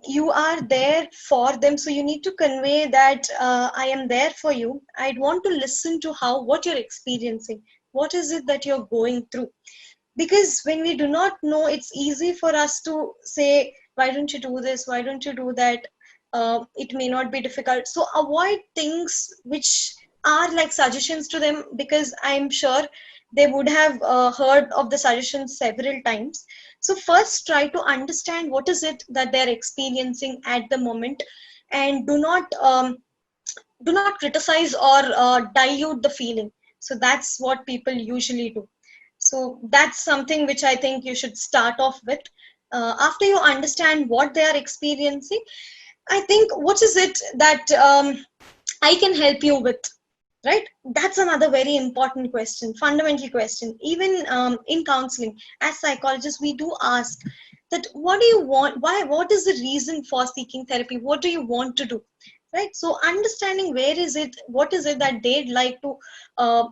you are there for them. So you need to convey that I am there for you. I'd want to listen to what you're experiencing. What is it that you're going through? Because when we do not know, it's easy for us to say, why don't you do this, why don't you do that? It may not be difficult, so avoid things which are like suggestions to them, because I'm sure they would have heard of the suggestions several times. So first try to understand what is it that they're experiencing at the moment, and do not criticize or dilute the feeling. So that's what people usually do. So that's something which I think you should start off with. After you understand what they are experiencing, I think, what is it that I can help you with, right? That's another very important question, fundamental question. Even in counseling, as psychologists, we do ask that what do you want, why, what is the reason for seeking therapy, what do you want to do, right? So understanding where is it, what is it that they'd like to, uh,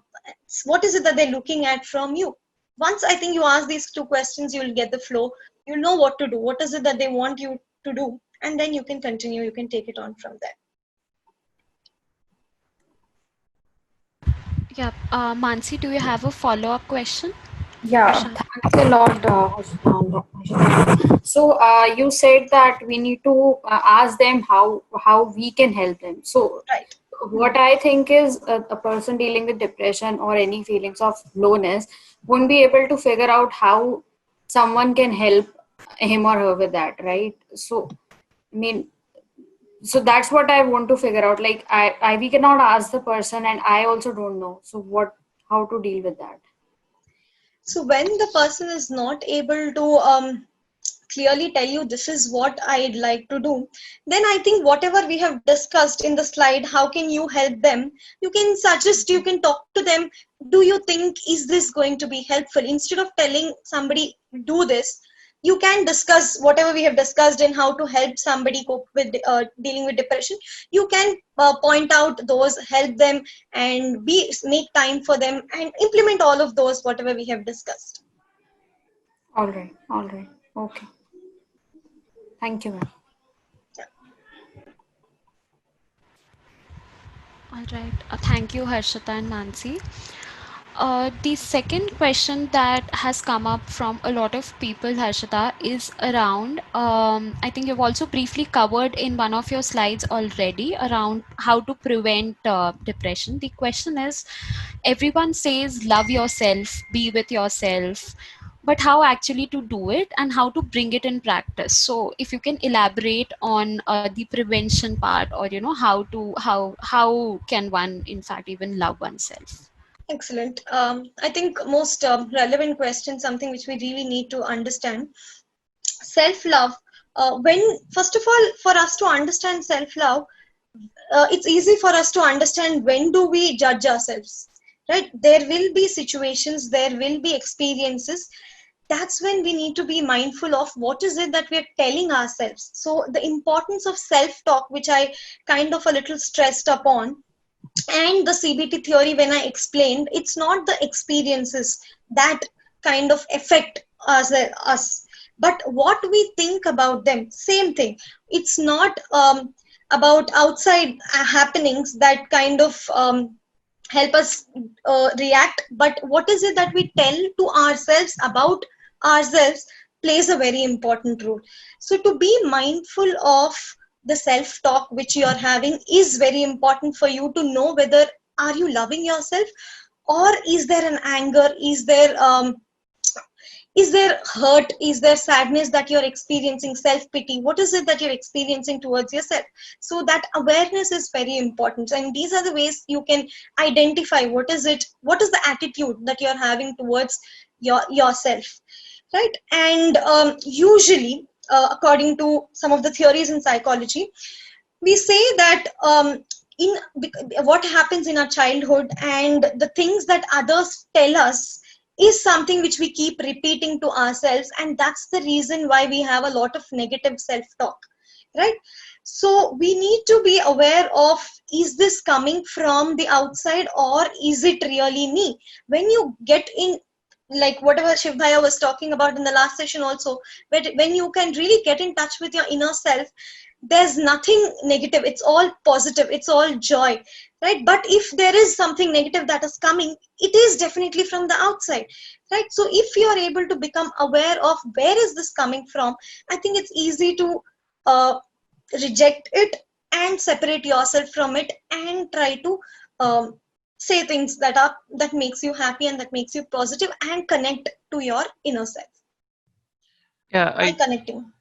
what is it that they're looking at from you. Once I think you ask these two questions, you'll get the flow, you'll know what to do, what is it that they want you to do, and then you can continue, you can take it on from there. Yeah, Mansi, do you have a follow-up question? Yeah, thanks a lot, Harshita. So you said that we need to ask them how we can help them. So Right. what I think is a person dealing with depression or any feelings of lowness won't be able to figure out how someone can help him or her with that, right? So I mean, so that's what I want to figure out. Like I we cannot ask the person, and I also don't know. So how to deal with that? So when the person is not able to clearly tell you this is what I'd like to do, then I think whatever we have discussed in the slide, how can you help them? You can suggest, you can talk to them. Do you think, is this going to be helpful? Instead of telling somebody, do this, you can discuss whatever we have discussed in how to help somebody cope with dealing with depression. You can point out those, help them, and make time for them and implement all of those, whatever we have discussed. All right. Okay. Thank you, ma'am. All right. Thank you, Harshita and Nancy. The second question that has come up from a lot of people, Harshita, is around, I think you've also briefly covered in one of your slides already around how to prevent depression. The question is, everyone says love yourself, be with yourself, but how actually to do it and how to bring it in practice? So if you can elaborate on the prevention part, or how can one in fact even love oneself? Excellent. I think most relevant question, something which we really need to understand. Self-love. First of all, for us to understand self-love, it's easy for us to understand when do we judge ourselves, right? There will be situations, there will be experiences. That's when we need to be mindful of what is it that we're telling ourselves. So the importance of self-talk, which I kind of a little stressed upon, and the CBT theory, when I explained, it's not the experiences that kind of affect us, but what we think about them. Same thing. It's not about outside happenings that kind of help us react, but what is it that we tell to ourselves about ourselves plays a very important role. So to be mindful of the self-talk which you are having is very important for you to know whether are you loving yourself, or is there an anger, is there hurt, is there sadness that you're experiencing, self-pity, what is it that you're experiencing towards yourself? So that awareness is very important, and these are the ways you can identify what is the attitude that you're having towards yourself, right? And usually according to some of the theories in psychology, we say that in what happens in our childhood and the things that others tell us is something which we keep repeating to ourselves, and that's the reason why we have a lot of negative self-talk, right? So we need to be aware of, is this coming from the outside or is it really me? When you get in, like whatever Shiv Bhaiya was talking about in the last session also, when you can really get in touch with your inner self, there's nothing negative, it's all positive, it's all joy, right? But if there is something negative that is coming, it is definitely from the outside, right? So if you are able to become aware of where is this coming from, I think it's easy to reject it and separate yourself from it and try to say things that makes you happy and that makes you positive and connect to your inner self. Yeah, By connecting.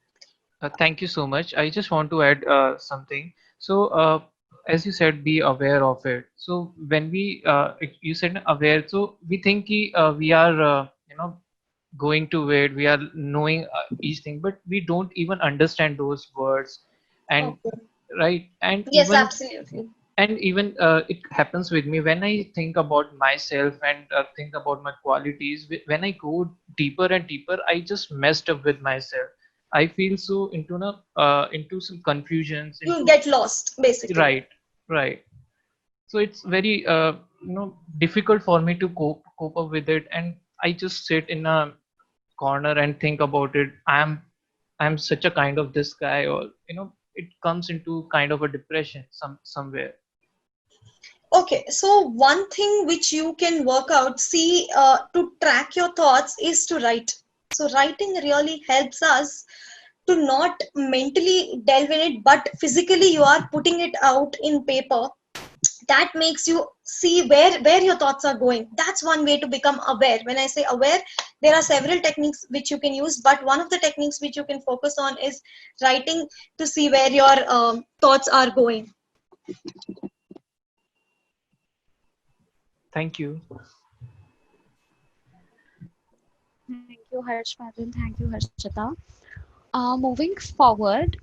thank you so much. I just want to add something. So, as you said, be aware of it. So, when you said aware, so we think we are, going to it, we are knowing each thing, but we don't even understand those words, and Okay. right, and Yes, even absolutely. it happens with me when I think about myself and think about my qualities. When I go deeper and deeper, I just messed up with myself. I feel so into some confusions, You into get lost, basically. right. So it's very difficult for me to cope up with it, and I just sit in a corner and think about it. I'm such a kind of this guy, or it comes into kind of a depression somewhere. Okay, so one thing which you can work out, see, to track your thoughts is to write. So writing really helps us to not mentally delve in it, but physically you are putting it out in paper. That makes you see where your thoughts are going. That's one way to become aware. When I say aware, there are several techniques which you can use, but one of the techniques which you can focus on is writing to see where your thoughts are going. Thank you. Thank you, Harshvardhan. Thank you, Harshita. Moving forward,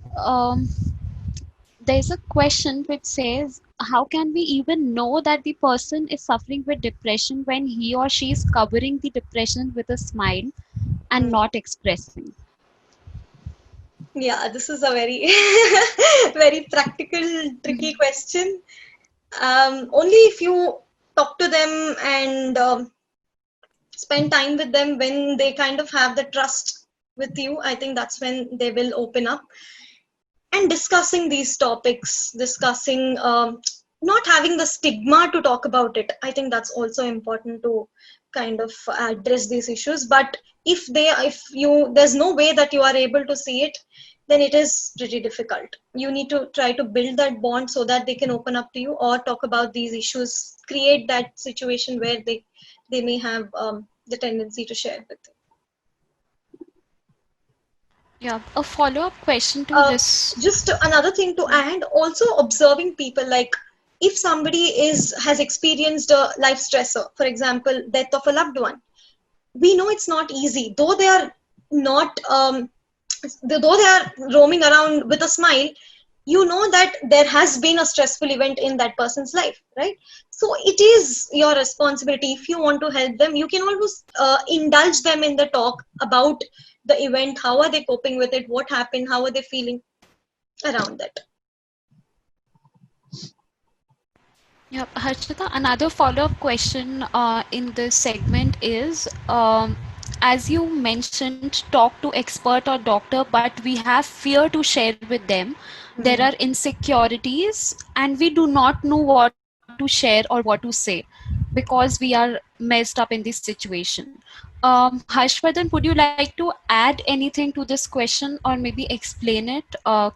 there's a question which says, how can we even know that the person is suffering with depression when he or she is covering the depression with a smile and not expressing? Yeah, this is a very very practical, tricky question. Only if you talk to them and spend time with them, when they kind of have the trust with you, I think that's when they will open up. And discussing these topics, discussing not having the stigma to talk about it, I think that's also important to kind of address these issues. But if there's no way that you are able to see it, then it is pretty difficult. You need to try to build that bond so that they can open up to you or talk about these issues, create that situation where they may have the tendency to share with you. Yeah, a follow-up question to this. Just another thing to add, also observing people, like if somebody has experienced a life stressor, for example, death of a loved one, we know it's not easy, though they are not though they are roaming around with a smile, you know that there has been a stressful event in that person's life, right? So it is your responsibility. If you want to help them, you can always indulge them in the talk about the event. How are they coping with it? What happened? How are they feeling around that? Yeah, Harshita, another follow-up question in this segment is, as you mentioned, talk to expert or doctor, but we have fear to share with them. There are insecurities, and we do not know what to share or what to say because we are messed up in this situation. Harshvardhan, would you like to add anything to this question or maybe explain it?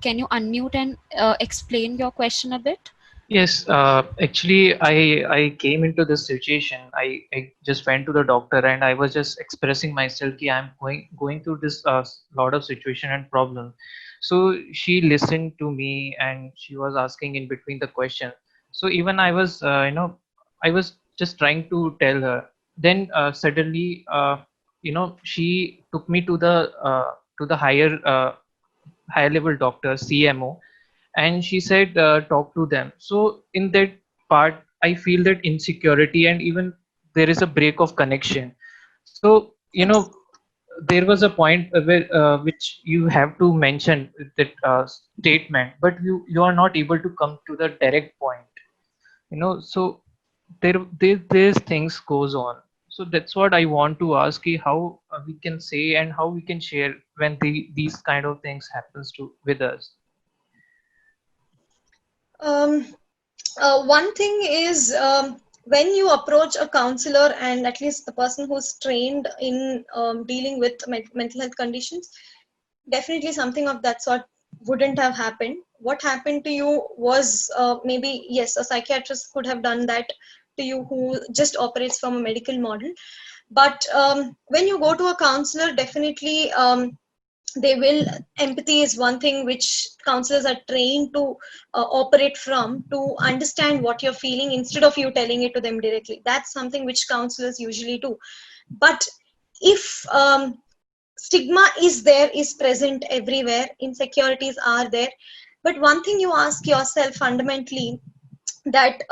Can you unmute and explain your question a bit? Yes, actually, I came into this situation. I just went to the doctor and I was just expressing myself that I'm going through this lot of situation and problem. So she listened to me and she was asking in between the question. So even I was I was just trying to tell her. Then suddenly she took me to the higher level doctor, CMO, and she said talk to them. So in that part I feel that insecurity, and even there is a break of connection. So there was a point where which you have to mention that statement, but you are not able to come to the direct point. So there's things goes on. So that's what I want to ask you, how we can say and how we can share when these kind of things happens to with us. One thing is, when you approach a counselor, and at least the person who's trained in dealing with mental health conditions, definitely something of that sort wouldn't have happened. What happened to you was maybe, yes, a psychiatrist could have done that to you who just operates from a medical model. But when you go to a counselor, definitely they will, empathy is one thing which counselors are trained to operate from, to understand what you're feeling instead of you telling it to them directly. That's something which counselors usually do. But if stigma is present everywhere, insecurities are there, but one thing you ask yourself fundamentally, that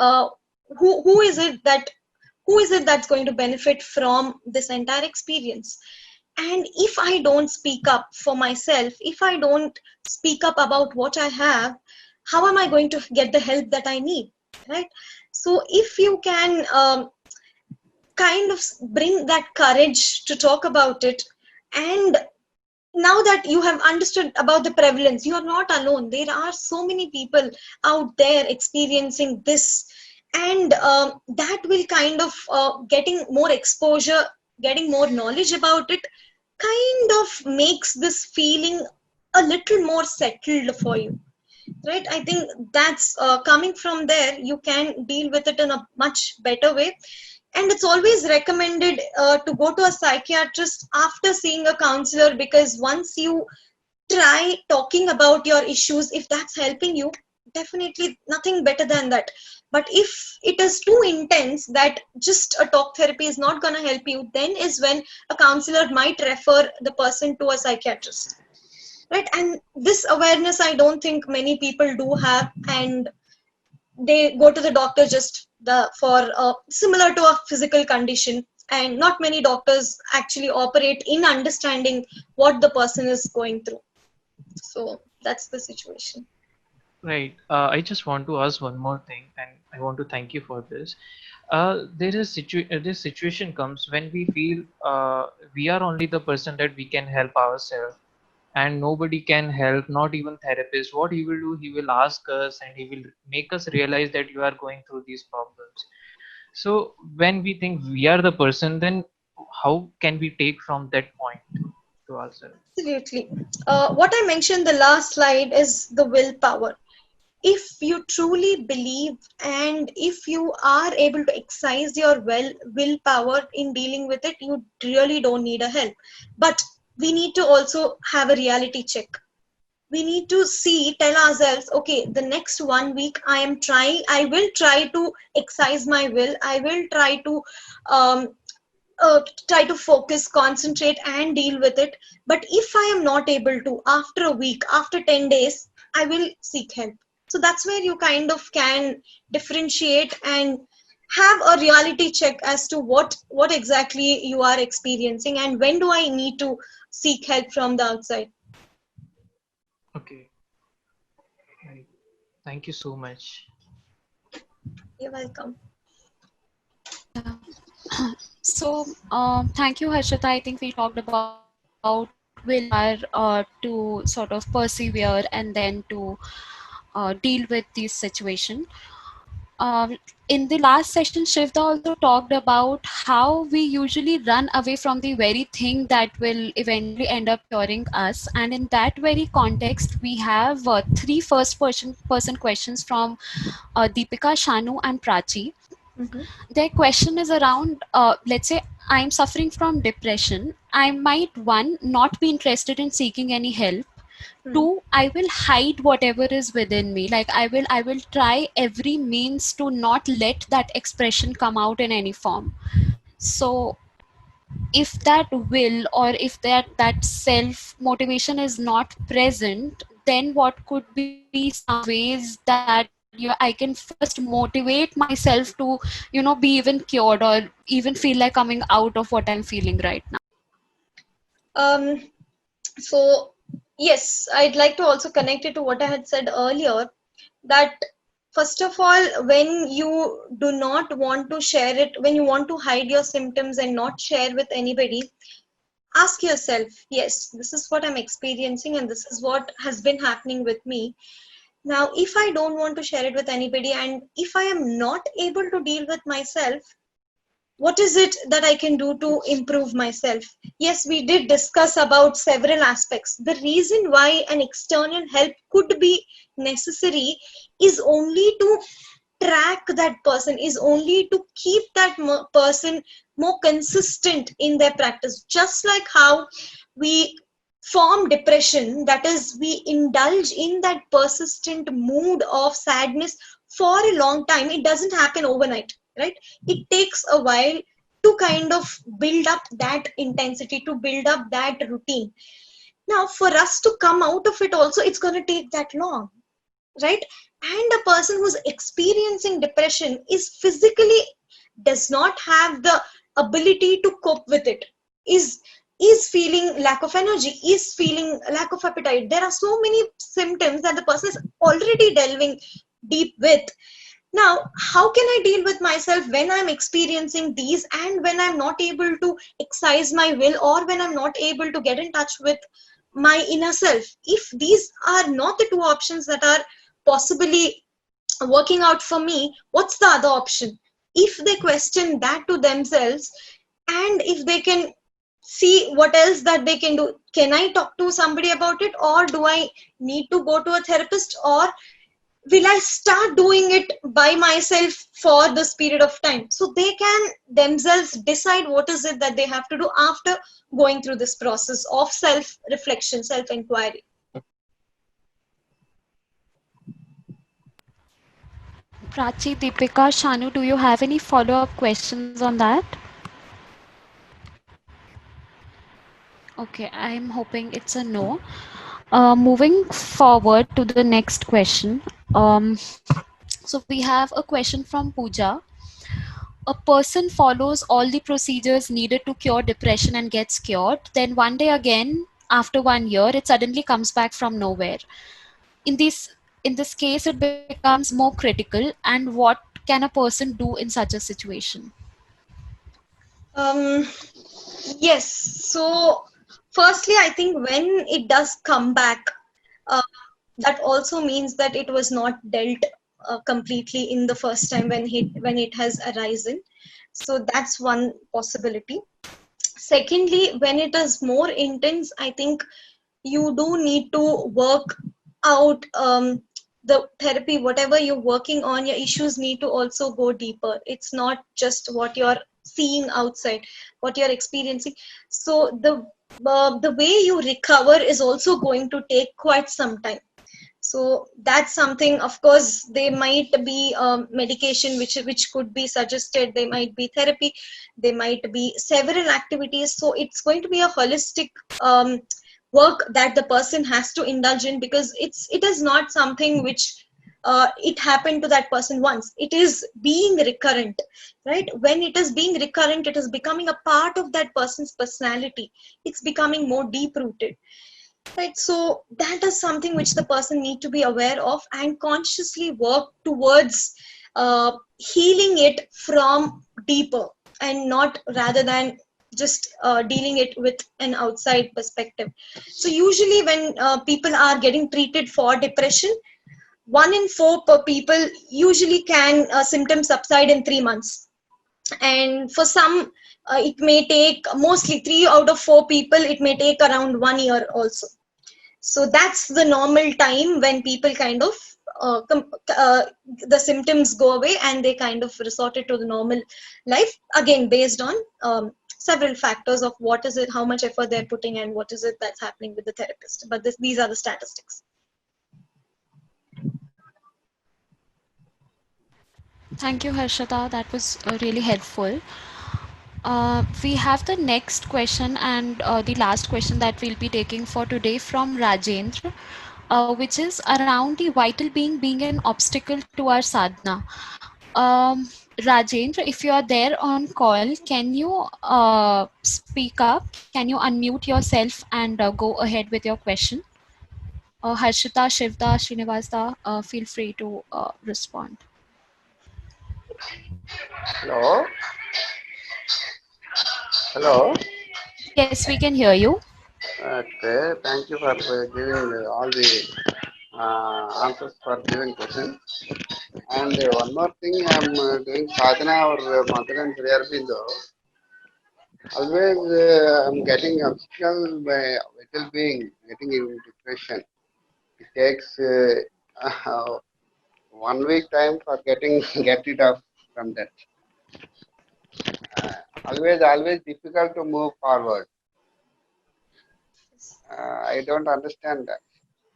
who is it that's going to benefit from this entire experience? And if I don't speak up for myself, if I don't speak up about what I have, how am I going to get the help that I need, right? So if you can kind of bring that courage to talk about it, and now that you have understood about the prevalence, you are not alone. There are so many people out there experiencing this, and that will kind of getting more exposure, getting more knowledge about it, kind of makes this feeling a little more settled for you, right? I think that's coming from there, you can deal with it in a much better way. And it's always recommended to go to a psychiatrist after seeing a counselor, because once you try talking about your issues, if that's helping you, definitely nothing better than that. But if it is too intense that just a talk therapy is not going to help you, then is when a counselor might refer the person to a psychiatrist, right? And this awareness, I don't think many people do have, and they go to the doctor just for similar to a physical condition, and not many doctors actually operate in understanding what the person is going through. So that's the situation. Right. I just want to ask one more thing, and I want to thank you for this. This situation comes when we feel we are only the person that we can help ourselves, and nobody can help, not even therapist. What he will do, he will ask us, and he will make us realize that you are going through these problems. So when we think we are the person, then how can we take from that point to ourselves? Absolutely. What I mentioned the last slide is the willpower. If you truly believe, and if you are able to exercise your willpower in dealing with it, you really don't need a help. But we need to also have a reality check. We need to tell ourselves, okay, the next 1 week I will try to exercise my will. I will try to focus, concentrate, and deal with it. But if I am not able to, after a week, after 10 days, I will seek help. So that's where you kind of can differentiate and have a reality check as to what exactly you are experiencing, and when do I need to seek help from the outside. Okay. Right. Thank you so much. You're welcome. So, thank you, Harshita. I think we talked about willpower to sort of persevere and then to deal with this situation. In the last session, Shivda also talked about how we usually run away from the very thing that will eventually end up curing us. And in that very context, we have three first-person questions from Deepika, Shanu, and Prachi. Their question is around, let's say I'm suffering from depression. I might, one, not be interested in seeking any help. Two, I will hide whatever is within me. Like I will try every means to not let that expression come out in any form. So if that will, or if that self motivation is not present, then what could be some ways that I can first motivate myself to be even cured, or even feel like coming out of what I'm feeling right now? So yes, I'd like to also connect it to what I had said earlier, that first of all, when you do not want to share it, when you want to hide your symptoms and not share with anybody, ask yourself, yes, this is what I'm experiencing and this is what has been happening with me. Now, if I don't want to share it with anybody, and if I am not able to deal with myself, what is it that I can do to improve myself? Yes, we did discuss about several aspects. The reason why an external help could be necessary is only to track that person, is only to keep that person more consistent in their practice. Just like how we form depression, that is, we indulge in that persistent mood of sadness for a long time. It doesn't happen overnight, right? It takes a while to kind of build up that intensity, to build up that routine. Now, for us to come out of it also, it's going to take that long, right? And a person who's experiencing depression is physically does not have the ability to cope with it, is is feeling lack of energy, is feeling lack of appetite. There are so many symptoms that the person is already delving deep with. Now, how can I deal with myself when I'm experiencing these, and when I'm not able to exercise my will, or when I'm not able to get in touch with my inner self? If these are not the two options that are possibly working out for me, what's the other option? If they question that to themselves, and if they can see what else that they can do, can I talk to somebody about it, or do I need to go to a therapist, or will I start doing it by myself for this period of time? So they can themselves decide what is it that they have to do after going through this process of self reflection, self inquiry. Prachi, Deepika, Shanu, do you have any follow-up questions on that? Okay, I'm hoping it's a no. Moving forward to the next question. So we have a question from Pooja. A person follows all the procedures needed to cure depression and gets cured. Then one day again, after 1 year, it suddenly comes back from nowhere. In this case, it becomes more critical. And what can a person do in such a situation? Yes. So, firstly, I think when it does come back, uh, that also means that it was not dealt completely in the first time when it has arisen. So that's one possibility. Secondly, when it is more intense, I think you do need to work out the therapy, whatever you're working on, your issues need to also go deeper. It's not just what you're seeing outside, what you're experiencing. So the way you recover is also going to take quite some time. So that's something, of course, there might be medication which could be suggested, there might be therapy, there might be several activities. So it's going to be a holistic work that the person has to indulge in, because it is not something which it happened to that person once. It is being recurrent, right? When it is being recurrent, it is becoming a part of that person's personality. It's becoming more deep rooted. Right, so that is something which the person need to be aware of and consciously work towards healing it from deeper, and not rather than just dealing it with an outside perspective. So usually when people are getting treated for depression, 1 in 4 per people usually can symptoms subside in 3 months. And for some, it may take, mostly 3 out of 4 people, it may take around 1 year also. So that's the normal time when people kind of the symptoms go away and they kind of resorted to the normal life again, based on several factors of what is it, how much effort they're putting, and what is it that's happening with the therapist. But these are the statistics. Thank you, Harshita. That was really helpful. We have the next question and the last question that we'll be taking for today from Rajendra, which is around the vital being an obstacle to our sadhana. Rajendra, if you are there on call, can you speak up? Can you unmute yourself and go ahead with your question? Harshita, Shivda, Srinivasta, feel free to respond. Hello? Hello? Yes, we can hear you. Okay, thank you for giving all the answers for given questions. And one more thing, I'm doing sadhana or mother and prayer window. Always I'm getting obstacle by little being, getting in depression. It takes 1 week time for getting get it off from that. Always difficult to move forward. I don't understand that.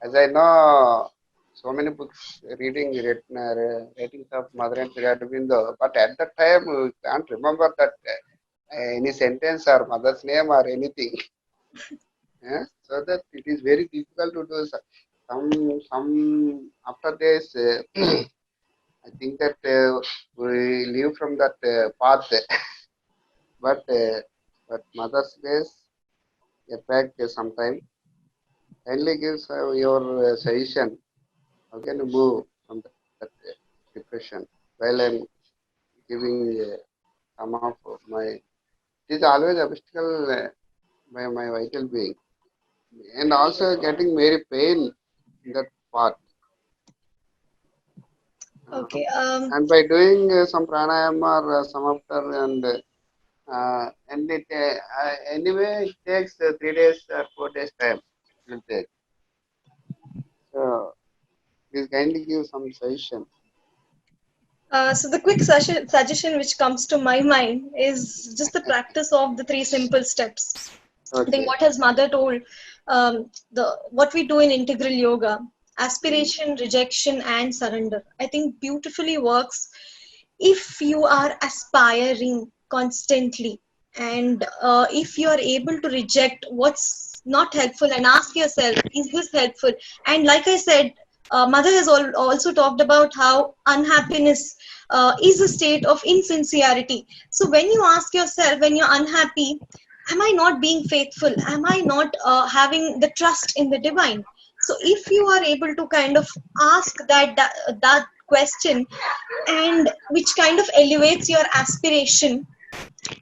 As I know, so many books reading ratings of Mother and Sri Aurobindo, but at that time we can't remember that any sentence or mother's name or anything. Yeah? So that it is very difficult to do some after this. I think that we leave from that path, but mother's ways get back sometime. Kindly give your suggestion. How can you move from that depression while I'm giving some of my. It is always obstacle by my vital being, and also getting very pain in that part. Okay. And by doing some pranayama or some after and it anyway it takes 3 days or 4 days time. It will take. So please kindly give some suggestion. So the quick suggestion which comes to my mind is just the practice of the 3 simple steps. Okay. I think what has mother told, what we do in integral yoga, aspiration, rejection, and surrender, I think beautifully works if you are aspiring constantly, and if you are able to reject what's not helpful and ask yourself, is this helpful? And like I said, mother has also talked about how unhappiness is a state of insincerity. So when you ask yourself, when you're unhappy, am I not being faithful? Am I not having the trust in the divine? So if you are able to kind of ask that question, and which kind of elevates your aspiration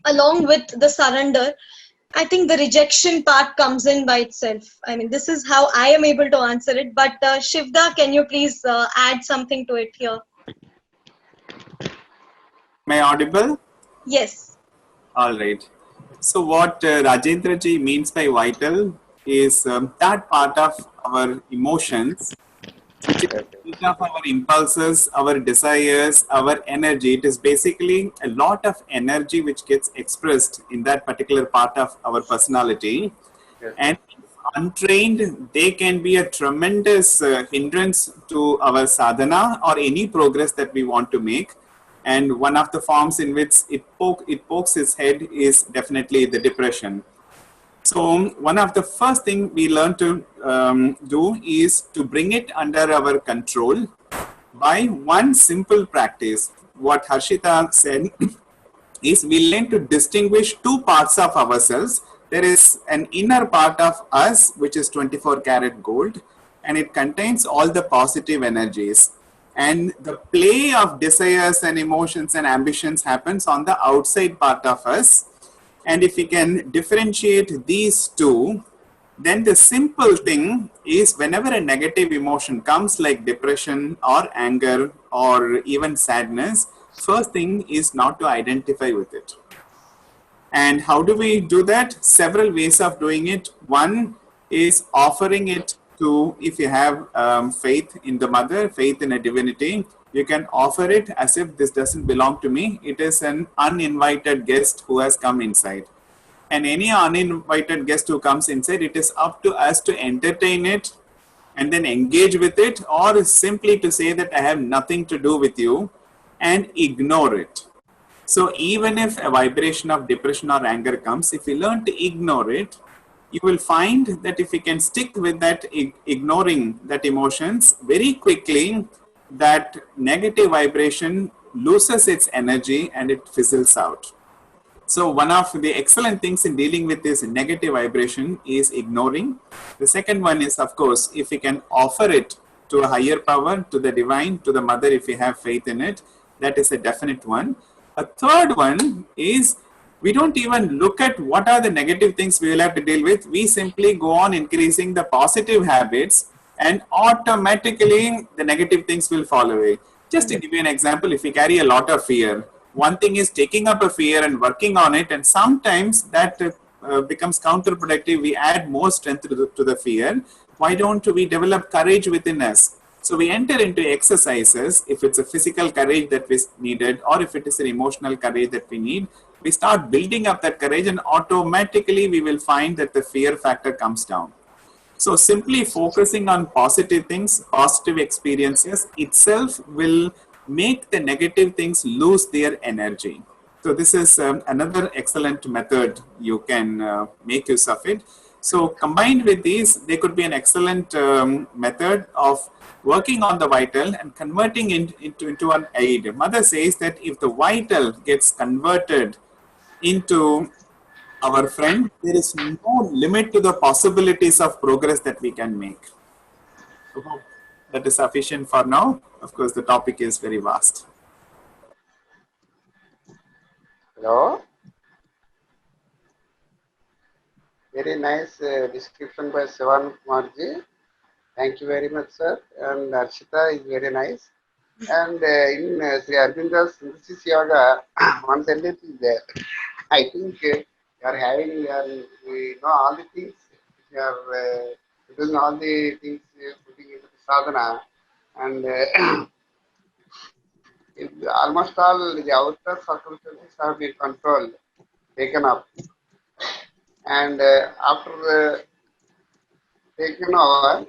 along with the surrender, I think the rejection part comes in by itself. I mean, this is how I am able to answer it. But Shivda, can you please add something to it here? Am I audible? Yes. All right. So what Rajendra ji means by vital is that part of our emotions, which is of our impulses, our desires, our energy. It is basically a lot of energy which gets expressed in that particular part of our personality. Yes. And untrained, they can be a tremendous hindrance to our sadhana or any progress that we want to make. And one of the forms in which it pokes its head is definitely the depression. So one of the first thing we learn to do is to bring it under our control by one simple practice. What Harshita said is we learn to distinguish 2 parts of ourselves. There is an inner part of us, which is 24 karat gold, and it contains all the positive energies. And the play of desires and emotions and ambitions happens on the outside part of us. And if we can differentiate these 2, then the simple thing is whenever a negative emotion comes like depression or anger or even sadness, first thing is not to identify with it. And how do we do that? Several ways of doing it. One is offering it to, if you have faith in the mother, faith in a divinity, you can offer it as if this doesn't belong to me. It is an uninvited guest who has come inside. And any uninvited guest who comes inside, it is up to us to entertain it and then engage with it, or simply to say that I have nothing to do with you and ignore it. So even if a vibration of depression or anger comes, if you learn to ignore it, you will find that if you can stick with that, ignoring that emotions, very quickly that negative vibration loses its energy and it fizzles out. So one of the excellent things in dealing with this negative vibration is ignoring. The second one is, of course, if we can offer it to a higher power, to the divine, to the mother, if we have faith in it, that is a definite one. A third one is we don't even look at what are the negative things we will have to deal with. We simply go on increasing the positive habits and automatically the negative things will fall away. Just to give you an example, if we carry a lot of fear, one thing is taking up a fear and working on it, and sometimes that becomes counterproductive. We add more strength to the fear. Why don't we develop courage within us? So we enter into exercises. If it's a physical courage that is needed, or if it is an emotional courage that we need, we start building up that courage, and automatically we will find that the fear factor comes down. So simply focusing on positive things, positive experiences itself will make the negative things lose their energy. So this is another excellent method you can make use of it. So combined with these, they could be an excellent method of working on the vital and converting into an aid. Mother says that if the vital gets converted into our friend, there is no limit to the possibilities of progress that we can make. So hope that is sufficient for now. Of course, the topic is very vast. Hello. Very nice description by Sevan Kumarji. Thank you very much, sir. And Arshita is very nice. And in Sri Arbinda's Synthesis Yoga, one sentence is there. I think you are having, we know all the things, you are doing all the things, putting into the sadhana, and almost all the outer circumstances have been controlled, taken up. And after taken over,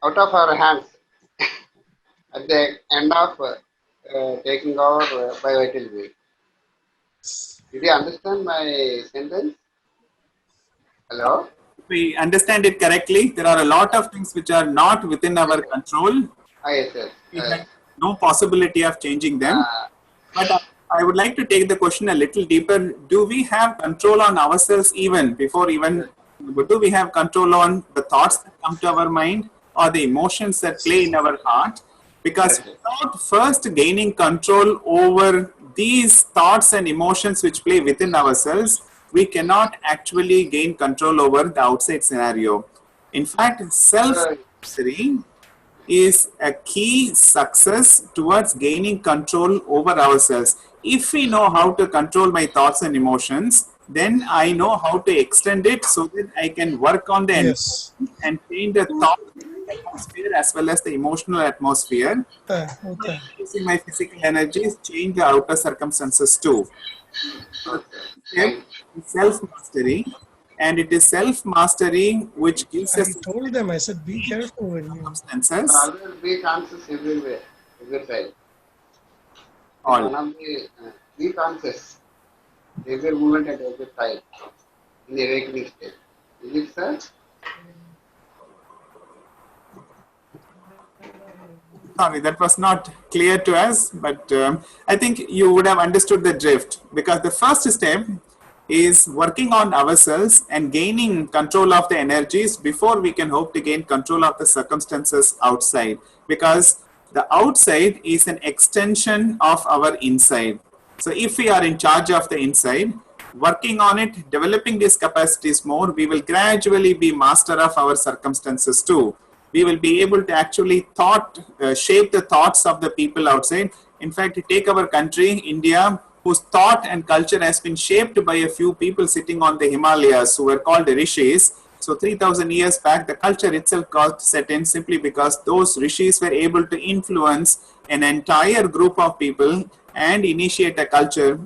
out of our hands, at the end of taking over by vital way. Did you understand my sentence? Hello? We understand it correctly. There are a lot of things which are not within our control. Yes, yes. We have no possibility of changing them. But I would like to take the question a little deeper. Do we have control on ourselves even before even, do we have control on the thoughts that come to our mind or the emotions that play in our heart? Because without first gaining control over these thoughts and emotions which play within ourselves, we cannot actually gain control over the outside scenario. In fact, self-mastery is a key success towards gaining control over ourselves. If we know how to control my thoughts and emotions, then I know how to extend it so that I can work on the and change the thought atmosphere as well as the emotional atmosphere. Using my physical energies, change the outer circumstances too. Self-mastery, and it is self-mastery which gives us. I told them, I said, be careful when you. Circumstances. Always be conscious everywhere, every time. All. Be conscious every moment at every time in the awakening state. Is it, sir? Sorry, that was not clear to us, but I think you would have understood the drift, because the first step is working on ourselves and gaining control of the energies before we can hope to gain control of the circumstances outside, because the outside is an extension of our inside. So if we are in charge of the inside, working on it, developing these capacities more, we will gradually be master of our circumstances too. We will be able to actually shape the thoughts of the people outside. In fact, take our country, India, whose thought and culture has been shaped by a few people sitting on the Himalayas who were called rishis. So 3,000 years back, the culture itself got set in simply because those rishis were able to influence an entire group of people and initiate a culture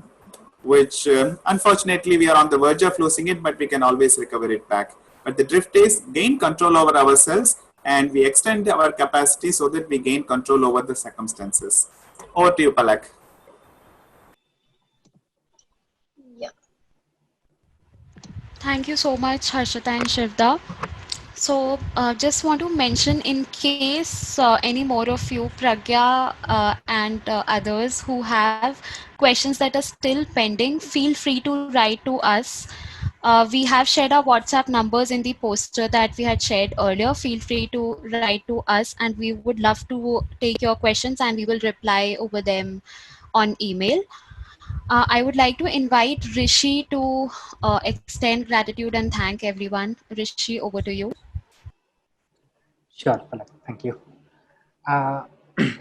which unfortunately we are on the verge of losing it, but we can always recover it back. But the drift is gain control over ourselves, and we extend our capacity so that we gain control over the circumstances. Over to you, Palak. Yeah. Thank you so much, Harshita and Shivda. So just want to mention, in case any more of you, Pragya and others who have questions that are still pending, feel free to write to us. We have shared our WhatsApp numbers in the poster that we had shared earlier. Feel free to write to us, and we would love to take your questions and we will reply over them on email. I would like to invite Rishi to extend gratitude and thank everyone. Rishi, over to you. Sure, Palak, thank you.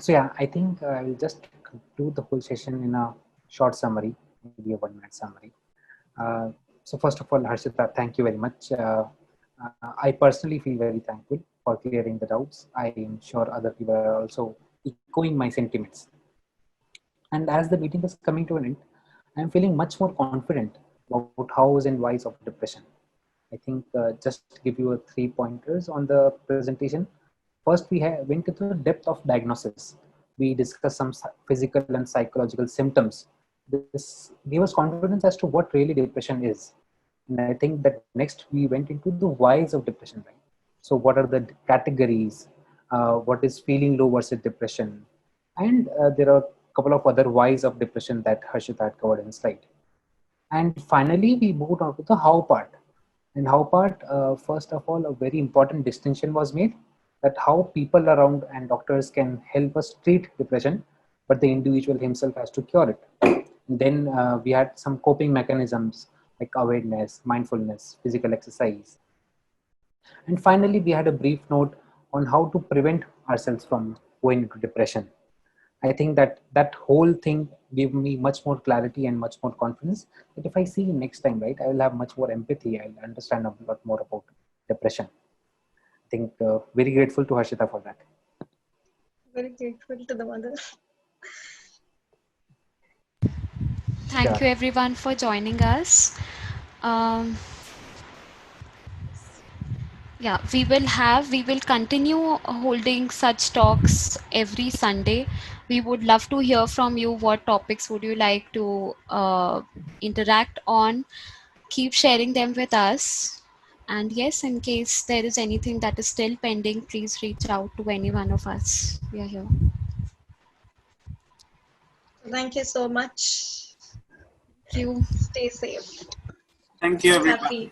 So yeah, I think I will just conclude the whole session in a short summary, maybe a 1-minute summary. So first of all, Harshita, thank you very much. I personally feel very thankful for clearing the doubts. I am sure other people are also echoing my sentiments. And as the meeting is coming to an end, I am feeling much more confident about hows and whys of depression. I think just to give you 3 pointers on the presentation. First, we went into the depth of diagnosis. We discussed some physical and psychological symptoms. This gave us confidence as to what really depression is. And I think that next we went into the whys of depression, right? So what are the categories? What is feeling low versus depression? And there are a couple of other whys of depression that Harshita had covered in the slide. And finally, we moved on to the how part. And how part, first of all, a very important distinction was made that how people around and doctors can help us treat depression, but the individual himself has to cure it. And then we had some coping mechanisms like awareness, mindfulness, physical exercise. And finally, we had a brief note on how to prevent ourselves from going into depression. I think that that whole thing gave me much more clarity and much more confidence that if I see next time, right, I will have much more empathy. I'll understand a lot more about depression. I think very grateful to Harshita for that. Very grateful to the mother. Thank you everyone for joining us. Yeah, we will continue holding such talks every Sunday. We would love to hear from you. What topics would you like to interact on? Keep sharing them with us. And yes, in case there is anything that is still pending, please reach out to any one of us. We are here. Thank you so much. Thank you. Stay safe. Thank you, everyone. Happy.